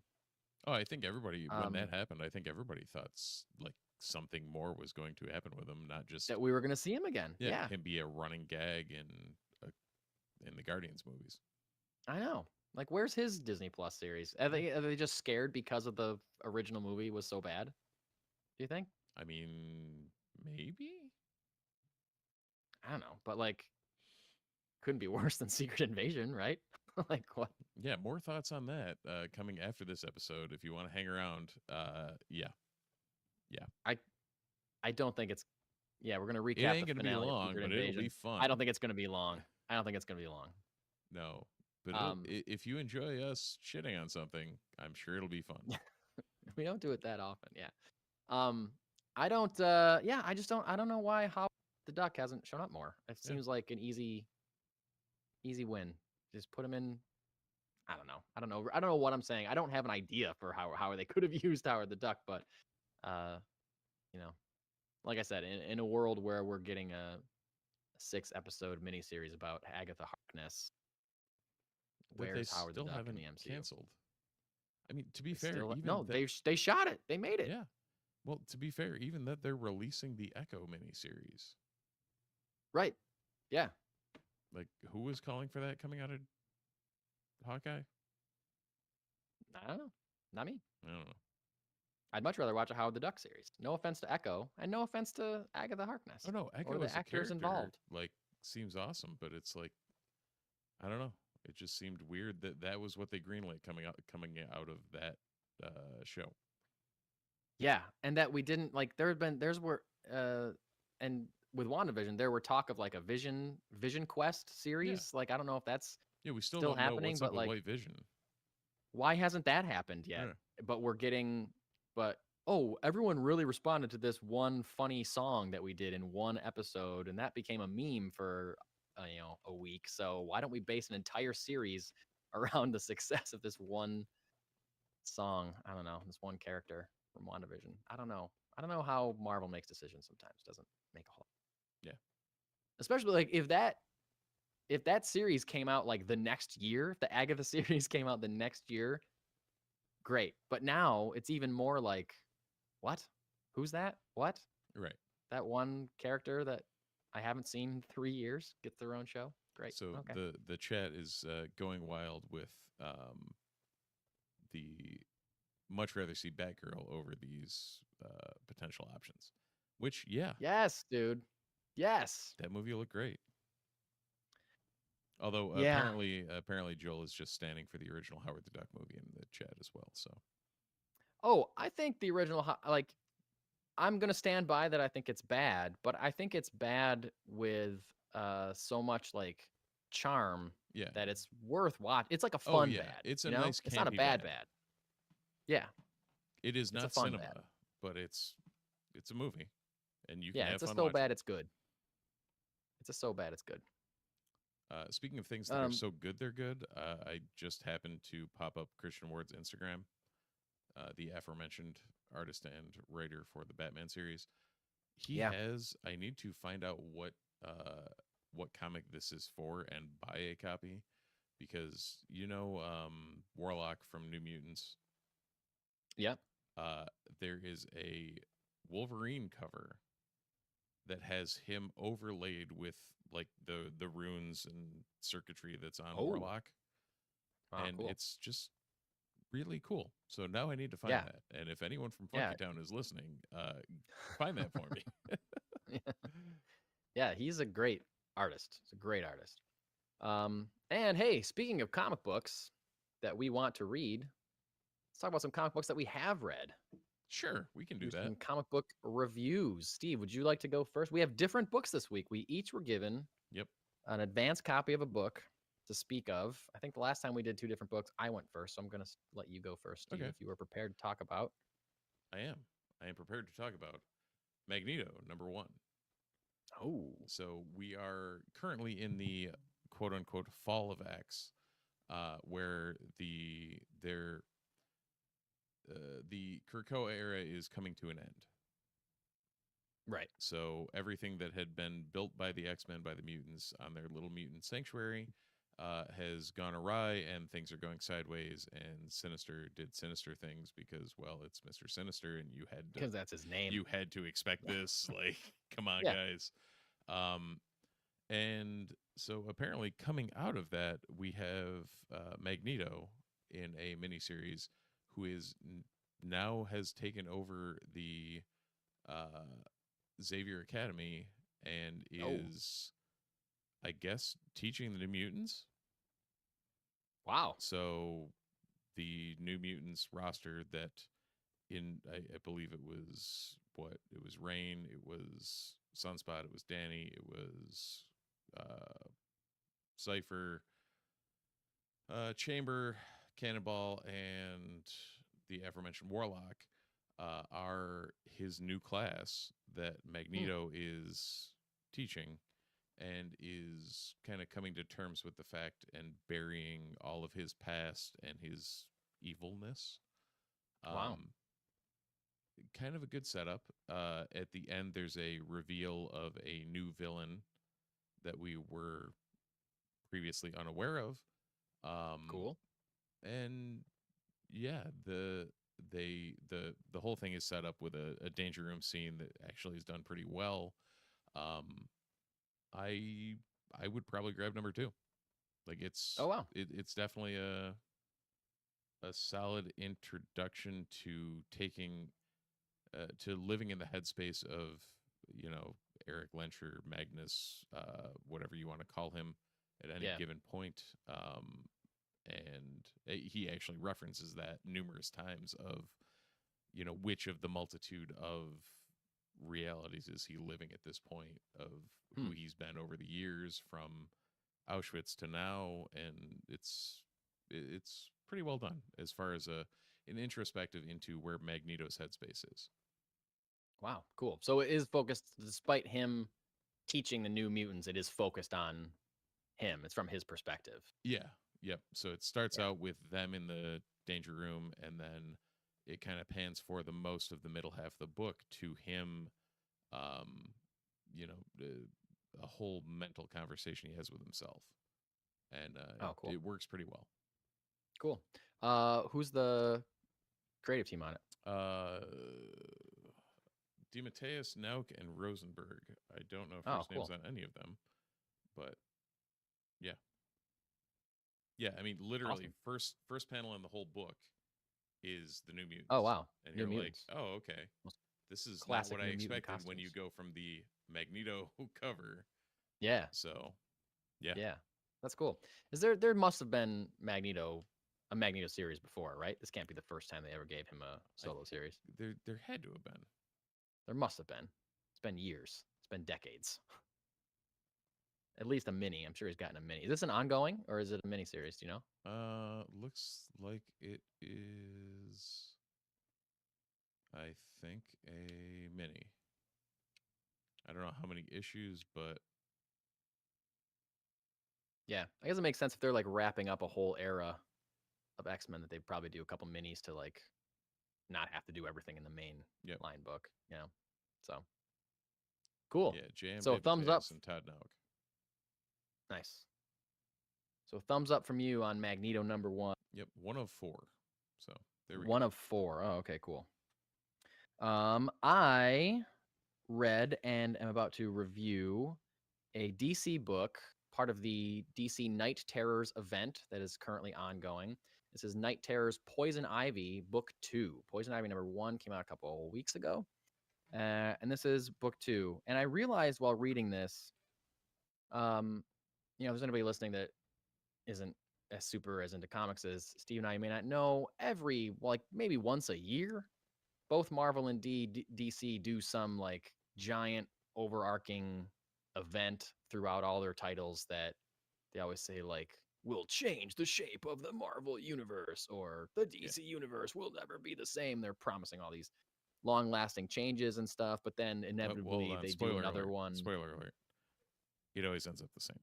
Oh, I think everybody, when that happened, I think everybody thought like something more was going to happen with him, not just that we were going to see him again. Yeah. Him be a running gag in the Guardians movies. I know. Like, where's his Disney Plus series? Are they just scared because of the original movie was so bad? Do you think? I mean, maybe. I don't know, but like, couldn't be worse than Secret Invasion, right? Like, what? Yeah, more thoughts on that coming after this episode. If you want to hang around, yeah. I don't think it's. Yeah, we're gonna recap. It ain't the gonna be finale long, of Secret but Invasion. it'll be fun. I don't think it's gonna be long. I don't think it's gonna be long. No, but if you enjoy us shitting on something, I'm sure it'll be fun. We don't do it that often. Yeah. I don't. Yeah, I don't know why Howard the Duck hasn't shown up more. It Yeah. seems like an easy win. Just put him in. I don't know. I don't know what I'm saying. I don't have an idea for how they could have used Howard the Duck, but you know, like I said, in a world where we're getting a 6-episode miniseries about Agatha Harkness, That they where's Howard the still Duck in haven't the MCU? canceled. I mean, to be They fair, still even no, that, they shot it. They made it. yeah. Well, to be fair, even that they're releasing the Echo miniseries. Right. Yeah. Like, who was calling for that coming out of Hawkeye? I don't know. Not me. I don't know. I'd much rather watch a Howard the Duck series. No offense to Echo, and no offense to Agatha Harkness. Oh no, Echo or the as a actors character, involved. like, seems awesome, but it's like, I don't know. It just seemed weird that that was what they greenlit coming out of that show. Yeah, and that we didn't like. And with WandaVision, there were talk of like a Vision Quest series. Like I don't know if that's Yeah, we still still don't know happening, what's but up with like, White Vision. why hasn't that happened yet? Yeah. But we're getting, oh, everyone really responded to this one funny song that we did in one episode, and that became a meme for a week. So why don't we base an entire series around the success of this one song? I don't know, this one character from WandaVision. I don't know how Marvel makes decisions sometimes. Doesn't make a whole. Yeah. Especially like if that series came out like the next year, the Agatha series came out the next year, great. But now it's even more like, what? Who's that? What? Right. That one character that I haven't seen in 3 years gets their own show. Great. So okay. the chat is going wild with the much rather see Batgirl over these potential options. Which, yeah, Yes, dude. Yes. that movie will look great. Although Yeah. apparently Joel is just standing for the original Howard the Duck movie in the chat as well. So, Oh, I think the original, like, I'm gonna stand by that. I think it's bad, but I think it's bad with so much like charm yeah, that it's worth watch. It's like a Oh, fun yeah. bad. It's a you know? nice It's not a campy bad bad. bad. Yeah. it is a not fun cinema, bad. but it's a movie, and you can Yeah. have It's a fun so watching bad it. it's good. It's a so bad it's good. Speaking of things that are so good they're good, I just happened to pop up Christian Ward's Instagram, the aforementioned artist and writer for the Batman series. He Yeah. has. I need to find out what comic this is for and buy a copy, because Warlock from New Mutants. Yeah. There is a Wolverine cover that has him overlaid with like the runes and circuitry that's on Oh. Warlock, Wow, and cool. it's just really cool. So now I need to find Yeah. that, and if anyone from Yeah. Funky Town is listening, find that for me. Yeah, he's a great artist. He's a great artist. And hey, speaking of comic books that we want to read, let's talk about some comic books that we have read. Sure, we can do that. Some comic book reviews. Steve, would you like to go first? We have different books this week. We each were given Yep. an advanced copy of a book to speak of. I think the last time we did 2 different books, I went first, so I'm going to let you go first, Steve, Okay. if you were prepared to talk about. I am prepared to talk about Magneto #1. Oh. So we are currently in the quote unquote fall of X, where the Krakoa era is coming to an end. Right. So everything that had been built by the X-Men, by the mutants on their little mutant sanctuary, has gone awry, and things are going sideways. And Sinister did sinister things because, well, it's Mr. Sinister, and you had to, Because that's his name. you had to expect this. Like, come on, Yeah. guys. And so apparently coming out of that, we have Magneto in a miniseries who is now has taken over the Xavier Academy and is, I guess, teaching the New Mutants. Wow. So the New Mutants roster that I believe it was Rain, it was Sunspot, it was Danny, it was Cypher, Chamber, Cannonball, and the aforementioned Warlock. are his new class that Magneto is teaching, and is kind of coming to terms with the fact and burying all of his past and his evilness. Wow. Kind of a good setup. At the end, there's a reveal of a new villain that we were previously unaware of. Cool. And yeah, the whole thing is set up with a danger room scene that actually is done pretty well. Um, I would probably grab number two. Like Oh wow. it's definitely a solid introduction to taking to living in the headspace of, you know, Eric Lencher, Magnus, whatever you want to call him at any Yeah. given point. And he actually references that numerous times of, you know, which of the multitude of realities is he living at this point of who he's been over the years from Auschwitz to now. And it's pretty well done as far as an introspective into where Magneto's headspace is. Wow. Cool. So it is focused, despite him teaching the New Mutants, it is focused on him. It's from his perspective. Yeah. Yep. So it starts Yeah. out with them in the danger room, and then it kind of pans for the most of the middle half of the book to him, you know, a whole mental conversation he has with himself. And Oh, cool. it works pretty well. Cool. Who's the creative team on it? DeMatteis, Nauk, and Rosenberg. I don't know Oh, first names cool. on any of them, but yeah. Yeah, I mean, literally, Awesome. first panel in the whole book is the New Mutants. Oh wow. And New you're Mutants. like, oh, okay. Most This is not classic what I New Mutant expected when you costumes. go from the Magneto cover. Yeah. So, yeah. Yeah. That's cool. Is there must have been a Magneto series before, right? This can't be the first time they ever gave him a solo series. There had to have been. There must have been. It's been years. It's been decades. At least a mini. I'm sure he's gotten a mini. Is this an ongoing or is it a mini series? Do you know? Looks like it is, I think, a mini. I don't know how many issues, but Yeah. I guess it makes sense if they're like wrapping up a whole era of X-Men that they'd probably do a couple minis to like not have to do everything in the main yep. line book, you know. So cool. Yeah, J.M. So thumbs up. DeMatteis and Todd Nauk. Nice. So thumbs up from you on Magneto #1. Yep, 1 of 4. So there we One go. of 4. Oh, okay, cool. I read and am about to review a DC book, part of the DC Night Terrors event that is currently ongoing. This is Night Terrors Poison Ivy, Book 2. Poison Ivy #1 came out a couple of weeks ago. And this is Book 2. And I realized while reading this, you know, if there's anybody listening that isn't as super as into comics as Steve and I, you may not know, like maybe once a year, both Marvel and DC do some like giant overarching event throughout all their titles that they always say like will change the shape of the Marvel universe or the DC universe will never be the same. They're promising all these long-lasting changes and stuff, but then inevitably they do another one. Spoiler alert. It always ends up the same.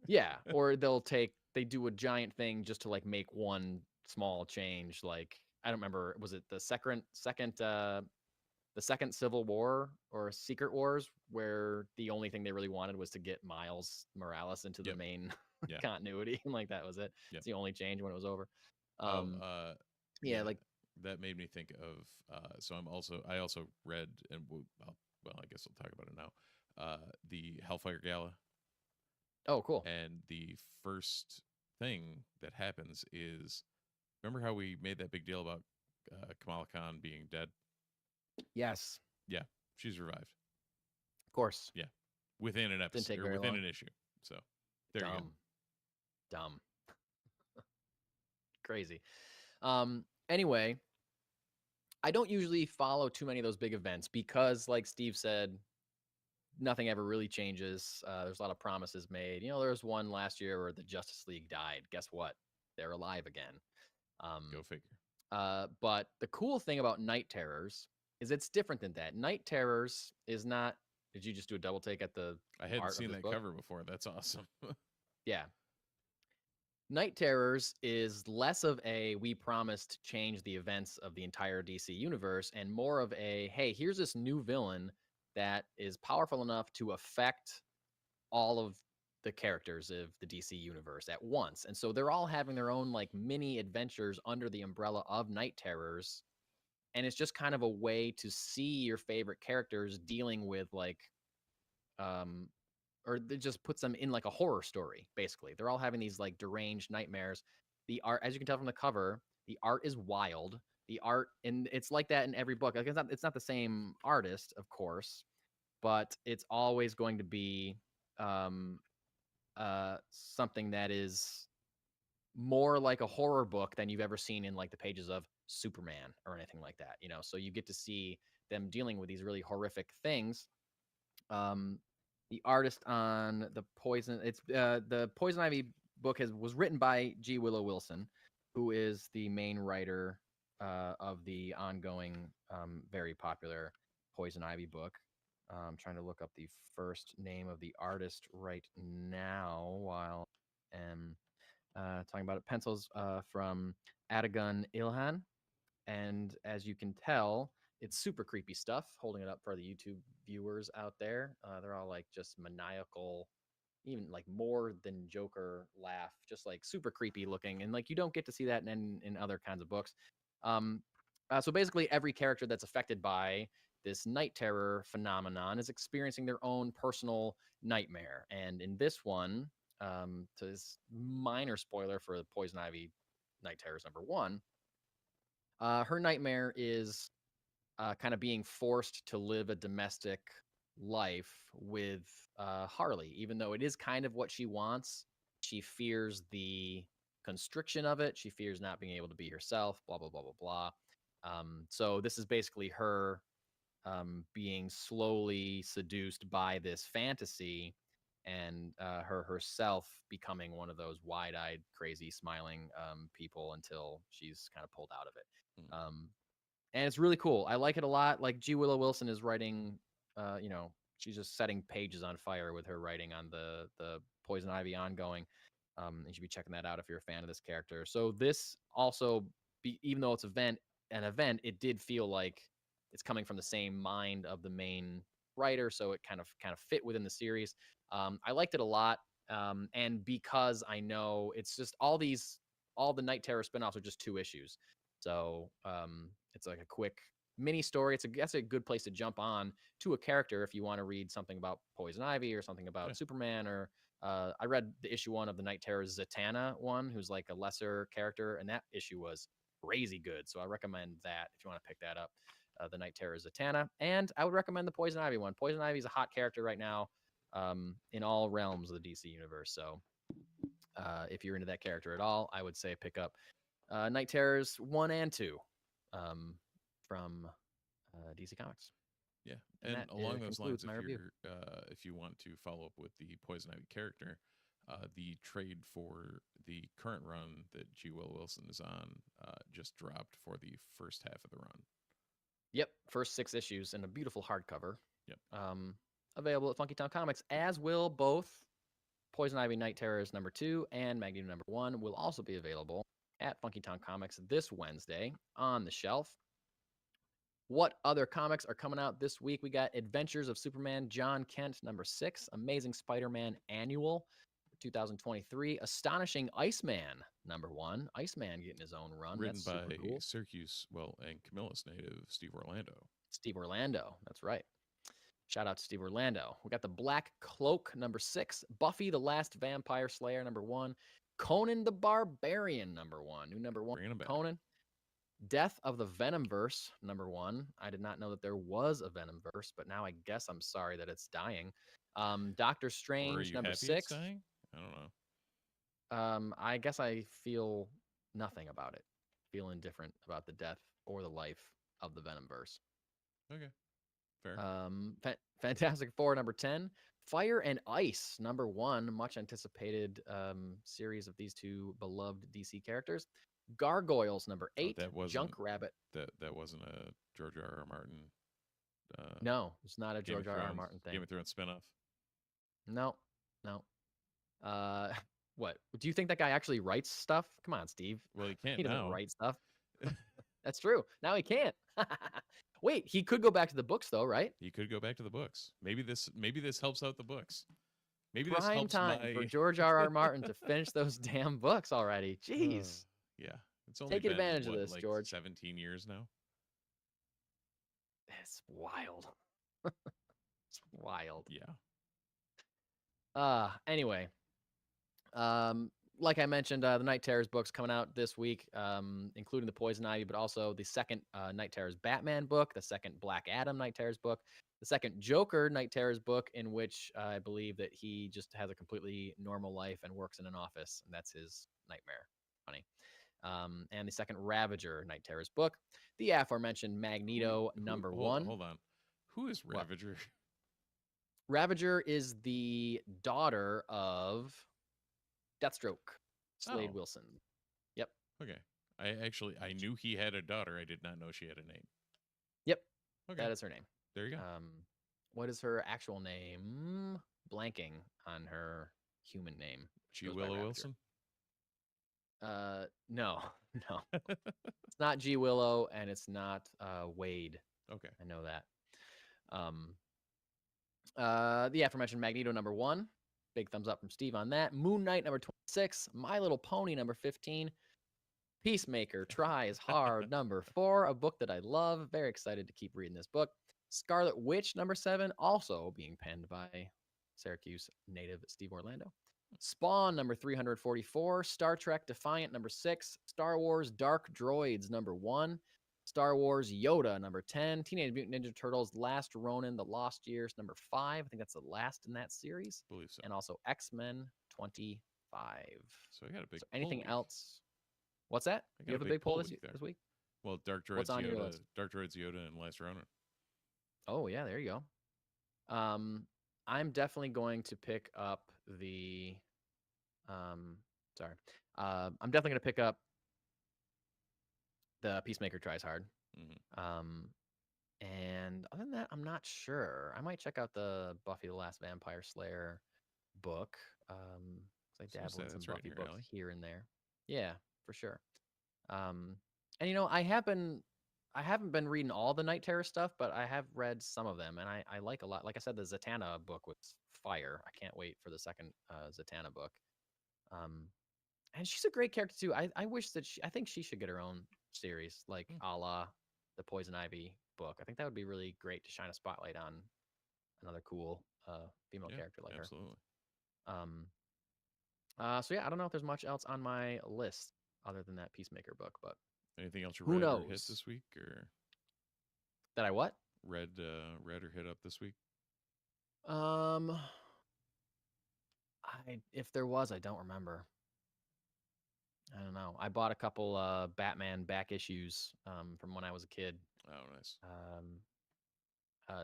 Yeah, or they do a giant thing just to like make one small change. Like I don't remember, was it the second Civil War or Secret Wars, where the only thing they really wanted was to get Miles Morales into the main continuity, and like that was it. It's the only change when it was over. Yeah, like that made me think of. So I also read, and I guess I'll talk about it now. The Hellfire Gala. Oh, cool. And the first thing that happens is, remember how we made that big deal about Kamala Khan being dead? Yes. Yeah, she's revived. Of course. Yeah, within an episode, Didn't take or very within long. an issue. So there you go. Dumb. Crazy. Anyway, I don't usually follow too many of those big events because, like Steve said, nothing ever really changes. There's a lot of promises made. You know, there was one last year where the Justice League died. Guess what? They're alive again. Go figure. But the cool thing about Night Terrors is it's different than that. Night Terrors is not. Did you just do a double take at the I hadn't art of seen this that book? cover before. That's awesome. Yeah. Night Terrors is less of a we promised to change the events of the entire DC universe and more of a hey, here's this new villain that is powerful enough to affect all of the characters of the DC universe at once. And so they're all having their own like mini adventures under the umbrella of Night Terrors. And it's just kind of a way to see your favorite characters dealing with like or it just puts them in like a horror story, basically. They're all having these like deranged nightmares. The art, as you can tell from the cover, the art is wild. The art, and it's like that in every book. Like it's not the same artist, of course, but it's always going to be um, something that is more like a horror book than you've ever seen in like the pages of Superman or anything like that. You know, so you get to see them dealing with these really horrific things. Um, the artist on the Poison Ivy book was written by G. Willow Wilson, who is the main writer of the ongoing very popular Poison Ivy book. I'm trying to look up the first name of the artist right now while I'm talking about it. Pencils from Adagun Ilhan. And as you can tell, it's super creepy stuff. Holding it up for the YouTube viewers out there, they're all like just maniacal, even like more than Joker laugh, just like super creepy looking, and like you don't get to see that in other kinds of books. So basically, every character that's affected by this night terror phenomenon is experiencing their own personal nightmare, and in this one, to this minor spoiler for Poison Ivy Night Terrors #1, her nightmare is kind of being forced to live a domestic life with Harley, even though it is kind of what she wants. She fears the constriction of it. She fears not being able to be herself, blah, blah, blah, blah, blah. So this is basically her being slowly seduced by this fantasy and herself becoming one of those wide-eyed, crazy, smiling people until she's kind of pulled out of it. Hmm. And it's really cool. I like it a lot. Like G. Willow Wilson is writing, she's just setting pages on fire with her writing on the Poison Ivy ongoing. You should be checking that out if you're a fan of this character. So this also, even though it's an event, it did feel like it's coming from the same mind of the main writer, so it kind of fit within the series. I liked it a lot, and because I know it's just all the Night Terror spinoffs are just 2 issues. So it's like a quick mini story. That's a good place to jump on to a character if you want to read something about Poison Ivy or something about Superman. Or I read the issue 1 of the Night Terror Zatanna one, who's like a lesser character, and that issue was crazy good. So I recommend that if you want to pick that up. The Night Terror Zatanna, and I would recommend the Poison Ivy one. Poison Ivy is a hot character right now in all realms of the DC universe. So if you're into that character at all, I would say pick up Night Terrors 1 and 2 from DC Comics. Yeah, And and that along those lines, concludes my review. if you want to follow up with the Poison Ivy character, the trade for the current run that G. Will Wilson is on just dropped for the first half of the run. Yep, first 6 issues and a beautiful hardcover. Yep. Available at Funky Town Comics, as will both Poison Ivy Night Terrors #2 and Magneto #1 will also be available at Funky Town Comics this Wednesday on the shelf. What other comics are coming out this week? We got Adventures of Superman John Kent #6, Amazing Spider-Man Annual 2023, Astonishing Ice Man #1, Iceman getting his own run. Written That's by super cool. Syracuse, and Camillus native Steve Orlando. Steve Orlando, that's right. Shout out to Steve Orlando. We got the Black Cloak #6, Buffy the Last Vampire Slayer #1, Conan the Barbarian #1, new #1. Bringing him back. Conan. Death of the Venomverse #1. I did not know that there was a Venomverse, but now I guess I'm sorry that it's dying. Doctor Or are Strange you happy #6. it's dying? I don't know. I guess I feel nothing about it. Feel indifferent about the death or the life of the Venomverse. Okay, fair. Fantastic Four #10, Fire and Ice #1, much anticipated series of these 2 beloved DC characters. Gargoyles number Oh, 8. that wasn't Junk Rabbit. that wasn't a George R. R. Martin. No, it's not a Game of George R. R. Thrones, Martin thing. Game of Thrones spinoff. No, no. Uh, what? Do you think that guy actually writes stuff? Come on, Steve. Well, he can't He doesn't now. write stuff. That's true. Now he can't. Wait, he could go back to the books though, right? He could go back to the books. Maybe this helps out the books. Maybe this Prime helps time my for George R. R. Martin to finish those damn books already. Jeez. Yeah. It's only Take been advantage of what, this, like George. 17 years now. It's wild. It's wild. Yeah. Anyway. Like I mentioned, the Night Terrors books coming out this week, including the Poison Ivy, but also the second Night Terrors Batman book, the second Black Adam Night Terrors book, the second Joker Night Terrors book, in which I believe that he just has a completely normal life and works in an office, and that's his nightmare. Funny. And the second Ravager Night Terrors book, the aforementioned Magneto number 1. Hold on. Who is Ravager? Ravager is the daughter of Deathstroke, Slade Oh. Wilson. Yep. Okay. I knew he had a daughter. I did not know she had a name. Yep. Okay. That is her name. There you go. What is her actual name? Blanking on her human name. G. goes by Willow Ravager. Wilson? No. It's not G. Willow, and it's not Wade. Okay. I know that. The aforementioned Magneto number 1. Big thumbs up from Steve on that. Moon Knight number 26. My Little Pony number 15. Peacemaker Tries Hard number 4. A book that I love. Very excited to keep reading this book. Scarlet Witch number 7. Also being penned by Syracuse native Steve Orlando. Spawn number 344. Star Trek Defiant number 6. Star Wars Dark Droids number 1. Star Wars Yoda number 10. Teenage Mutant Ninja Turtles Last Ronin The Lost Years number 5. I think that's the last in that series. I believe so. And also X-Men 25. So I got a big anything pull week. else? What's that? I got You have a a big big poll pull this week there. week? Well, Dark Droids What's on your Yoda, list? Dark Droids Yoda, and Last Ronin. Oh yeah, there you go. I'm definitely going to pick up the I'm definitely going to pick up the Peacemaker Tries Hard. Mm-hmm. And other than that, I'm not sure. I might check out the Buffy the Last Vampire Slayer book. 'Cause I dabble in some that's right Buffy in your books alley. here and there. Yeah, for sure. And I haven't been reading all the Night Terror stuff, but I have read some of them, and I like a lot. Like I said, the Zatanna book was fire. I can't wait for the second Zatanna book. And she's a great character too. I wish that I think she should get her own series, like a la the Poison Ivy book. I think that would be really great to shine a spotlight on another cool female character like absolutely. her. So yeah, I don't know if there's much else on my list other than that Peacemaker book, but Anything else you who read or knows? hit this week, or that I what? read or hit up this week? If there was, I don't remember. I don't know. I bought a couple Batman back issues from when I was a kid. Oh, nice.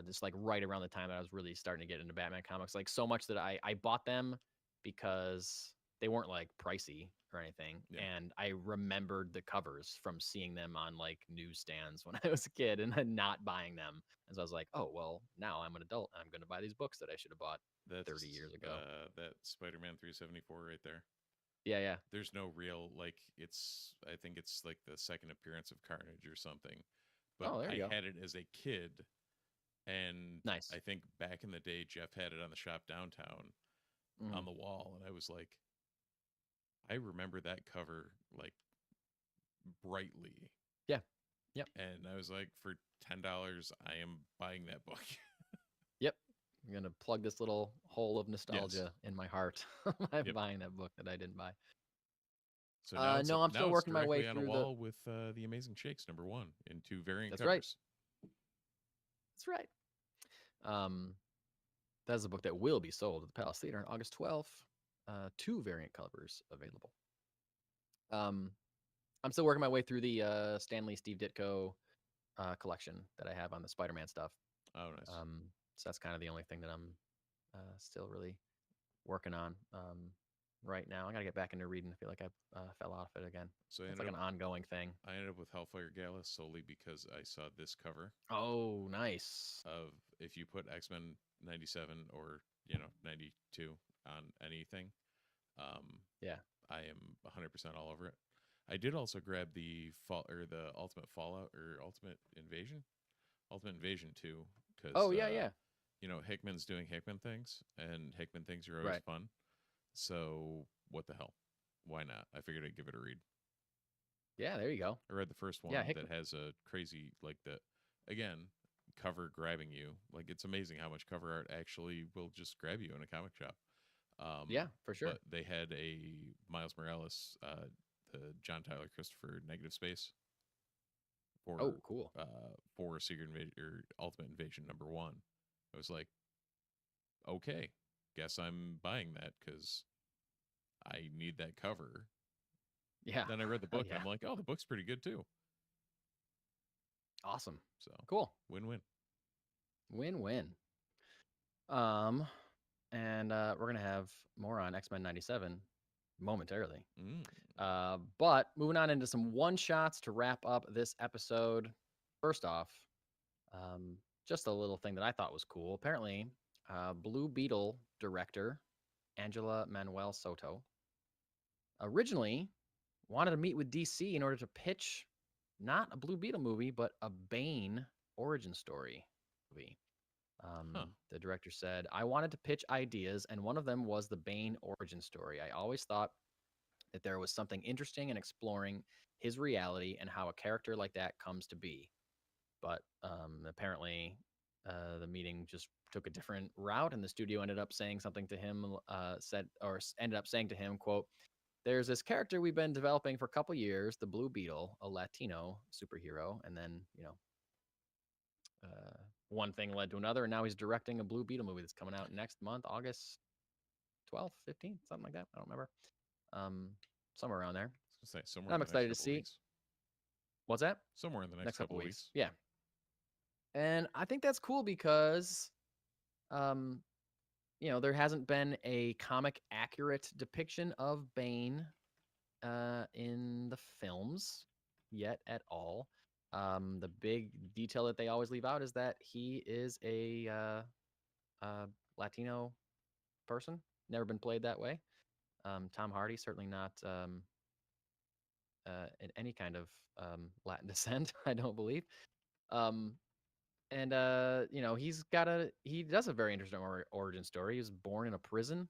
Just like right around the time that I was really starting to get into Batman comics, like so much that I bought them because they weren't like pricey or anything. Yeah. And I remembered the covers from seeing them on like newsstands when I was a kid and then not buying them. And so I was like, oh, well, now I'm an adult. I'm going to buy these books that I should have bought 30 years ago. That Spider-Man 374 right there. Yeah. There's no real, like, I think it's like the second appearance of Carnage or something. But there you go. had it as a kid, and Nice. I think back in the day, Jeff had it on the shop downtown on the wall, and I was like, I remember that cover, like, brightly. Yeah. Yep. And I was like, for $10, I am buying that book. Yep. I'm going to plug this little hole of nostalgia in my heart. I'm buying that book that I didn't buy. So now no, I'm still working my way on through a wall with the Amazing Shakes #1 in 2 variant That's covers. That's right. That's a book that will be sold at the Palace Theater on August 12th. 2 variant covers available. I'm still working my way through the Stanley Steve Ditko collection that I have on the Spider-Man stuff. Oh, nice. So that's kind of the only thing that I'm still really working on. right now. I gotta get back into reading. I feel like I fell off it again. So It's like an ongoing thing. I ended up with Hellfire Gala solely because I saw this cover Oh, nice. of if you put X-Men 97 or 92 on anything, Yeah. I am 100% all over it. I did also grab the Ultimate Fallout or Ultimate Invasion 2 because Oh, yeah. Hickman's doing Hickman things, and Hickman things are always Right. fun. So what the hell? Why not? I figured I'd give it a read. Yeah, there you go. I read the first one Yeah, that has a crazy again cover grabbing you. Like it's amazing how much cover art actually will just grab you in a comic shop. Yeah, for sure. But they had a Miles Morales, the John Tyler Christopher Negative Space for Oh, cool. for Secret Invasion or Ultimate Invasion #1. I was like, okay, guess I'm buying that because I need that cover. Yeah. Then I read the book Yeah. and I'm like, oh, the book's pretty good too. Awesome. So Cool. win-win. Win-win. And we're gonna have more on X-Men 97 momentarily. But moving on into some one-shots to wrap up this episode. First off, just a little thing that I thought was cool. Apparently, Blue Beetle director Angela Manuel Soto originally wanted to meet with DC in order to pitch not a Blue Beetle movie, but a Bane origin story movie. The director said, I wanted to pitch ideas, and one of them was the Bane origin story. I always thought that there was something interesting in exploring his reality and how a character like that comes to be. But apparently, the meeting just took a different route, and the studio ended up saying something to him, ended up saying to him, quote, there's this character we've been developing for a couple years, the Blue Beetle, a Latino superhero. And then, one thing led to another, and now he's directing a Blue Beetle movie that's coming out next month, August 12th, 15th, something like that. I don't remember. Somewhere around there. I was gonna say somewhere. I'm excited to see. Weeks. What's that? Somewhere in the next couple weeks. Yeah. And I think that's cool because, there hasn't been a comic accurate depiction of Bane in the films yet at all. The big detail that they always leave out is that he is a Latino person, never been played that way. Tom Hardy, certainly not in any kind of Latin descent, I don't believe. He does a very interesting origin story. He was born in a prison,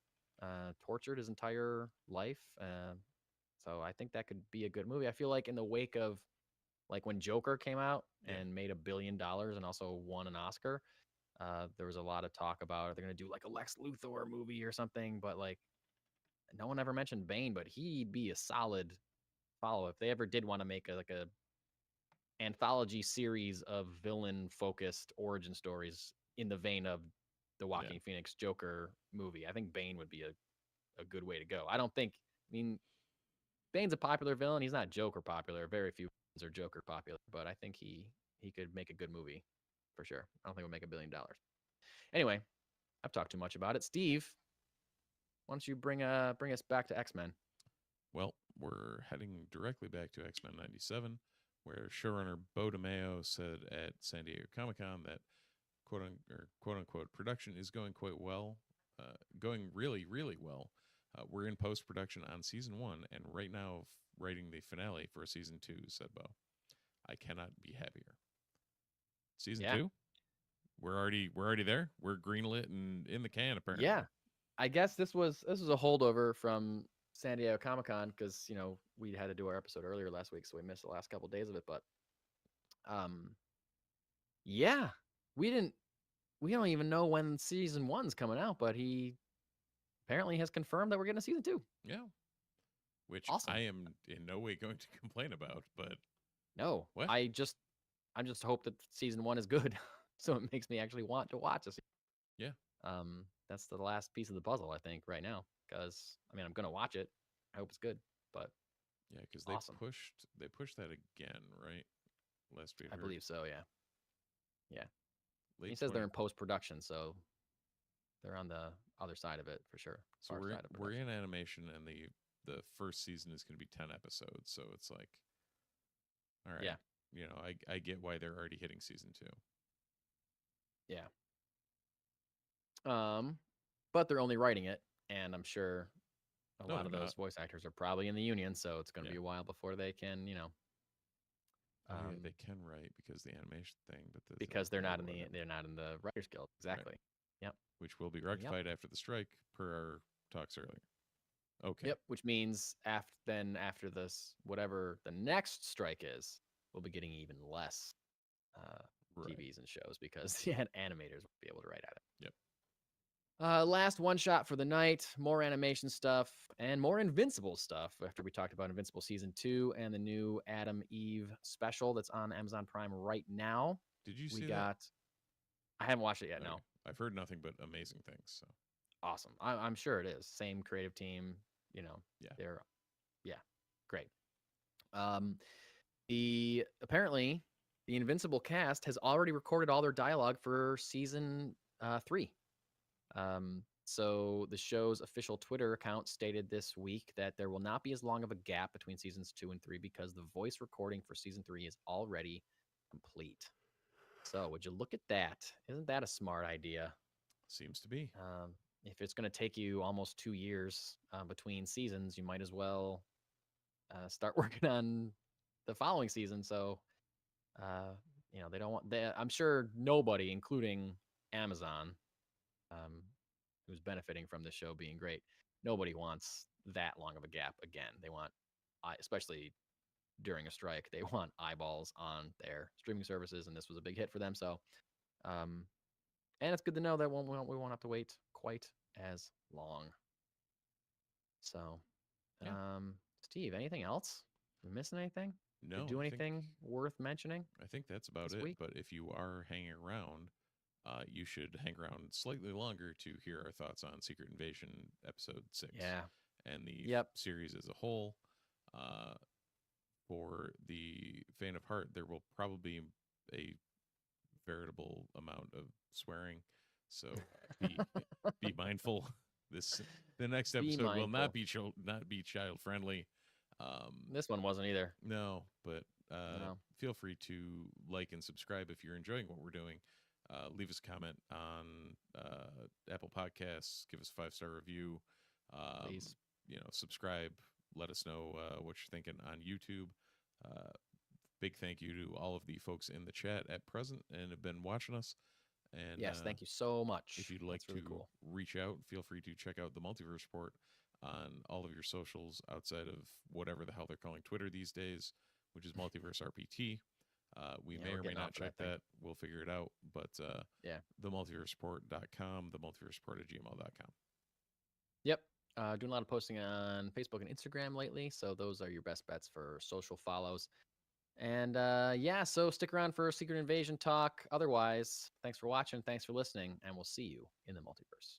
tortured his entire life. So I think that could be a good movie. I feel like in the wake of like when Joker came out and made $1 billion and also won an Oscar, there was a lot of talk about are they going to do like a Lex Luthor movie or something, but like no one ever mentioned Bane, but he'd be a solid follow if they ever did want to make a anthology series of villain focused origin stories in the vein of the Joaquin Phoenix Joker movie. I think Bane would be a good way to go. Bane's a popular villain. He's not Joker popular. Very few villains are Joker popular, but I think he could make a good movie for sure. I don't think it would make $1 billion. Anyway, I've talked too much about it. Steve, why don't you bring us back to X-Men? Well, we're heading directly back to X-Men 97, where showrunner Bo DeMeo said at San Diego Comic-Con that quote unquote production is going quite well, going really, really well. We're in post-production on season 1, and right now writing the finale for season 2, said Bo. I cannot be happier. Season 2? We're already there. We're greenlit and in the can, apparently. Yeah. I guess this was a holdover from San Diego Comic-Con because, we had to do our episode earlier last week, so we missed the last couple of days of it. But we don't even know when season 1's coming out, but he apparently has confirmed that we're getting a season 2. Yeah. Which awesome. I am in no way going to complain about, but no. What? I just hope that season 1 is good. So it makes me actually want to watch this. Yeah. That's the last piece of the puzzle, I think, right now. Because I'm gonna watch it. I hope it's good. But yeah, because awesome. they pushed that again, right? Last week. I believe so, yeah. Late he says they're in post-production, so they're on the other side of it for sure. So Far we're in, side of we're production. in animation, and the first season is going to be 10 episodes. So it's like, all right, Yeah. you know, I get why they're already hitting season 2. Yeah. But they're only writing it, and I'm sure a No, lot they're of those not. voice actors are probably in the union, so it's going to Yeah. be a while before they can, Oh yeah, they can write because the animation thing, but because they're not in whatever. they're not in the Writers Guild. Exactly. Yep. Which will be rectified after the strike, per our talks earlier. Okay. Yep. Which means after this, whatever the next strike is, we'll be getting even less Right. TVs and shows because the animators will be able to write at it. Yep. Last one shot for the night. More animation stuff and more Invincible stuff. After we talked about Invincible season 2 and the new Adam Eve special that's on Amazon Prime right now. Did you We see got. I haven't watched it yet. that? No. Okay. I've heard nothing but amazing things. So Awesome. I'm sure it is. Same creative team. Yeah. They're great. Apparently the Invincible cast has already recorded all their dialogue for season 3. So the show's official Twitter account stated this week that there will not be as long of a gap between seasons 2 and 3 because the voice recording for season 3 is already complete. So would you look at that? Isn't that a smart idea? Seems to be. If it's going to take you almost 2 years between seasons, you might as well start working on the following season. So, they don't want that. I'm sure nobody, including Amazon, who's benefiting from this show being great, nobody wants that long of a gap again. They want, especially during a strike, they want eyeballs on their streaming services, and this was a big hit for them. So, and it's good to know that we won't have to wait quite as long. So, Steve, anything else? Are we missing anything? No. Did you do anything worth mentioning? I think that's about this it. week? But if you are hanging around, you should hang around slightly longer to hear our thoughts on Secret Invasion episode 6. Yeah. And the Yep. series as a whole. For the faint of heart, there will probably be a veritable amount of swearing. So be mindful. The next episode will not be child friendly. This one wasn't either. No, but No. feel free to like and subscribe if you're enjoying what we're doing. Leave us a comment on Apple Podcasts. Give us a 5-star review. Please. Subscribe. Let us know what you're thinking on YouTube. Big thank you to all of the folks in the chat at present and have been watching us. And yes, thank you so much. If you'd like That's really to cool. reach out, feel free to check out the Multiverse Report on all of your socials outside of whatever the hell they're calling Twitter these days, which is Multiverse RPT. We may or may not check that. We'll figure it out. But themultiverseport.com, themultiverseport@gmail.com. Yep. Doing a lot of posting on Facebook and Instagram lately. So those are your best bets for social follows. And so stick around for Secret Invasion talk. Otherwise, thanks for watching. Thanks for listening. And we'll see you in the multiverse.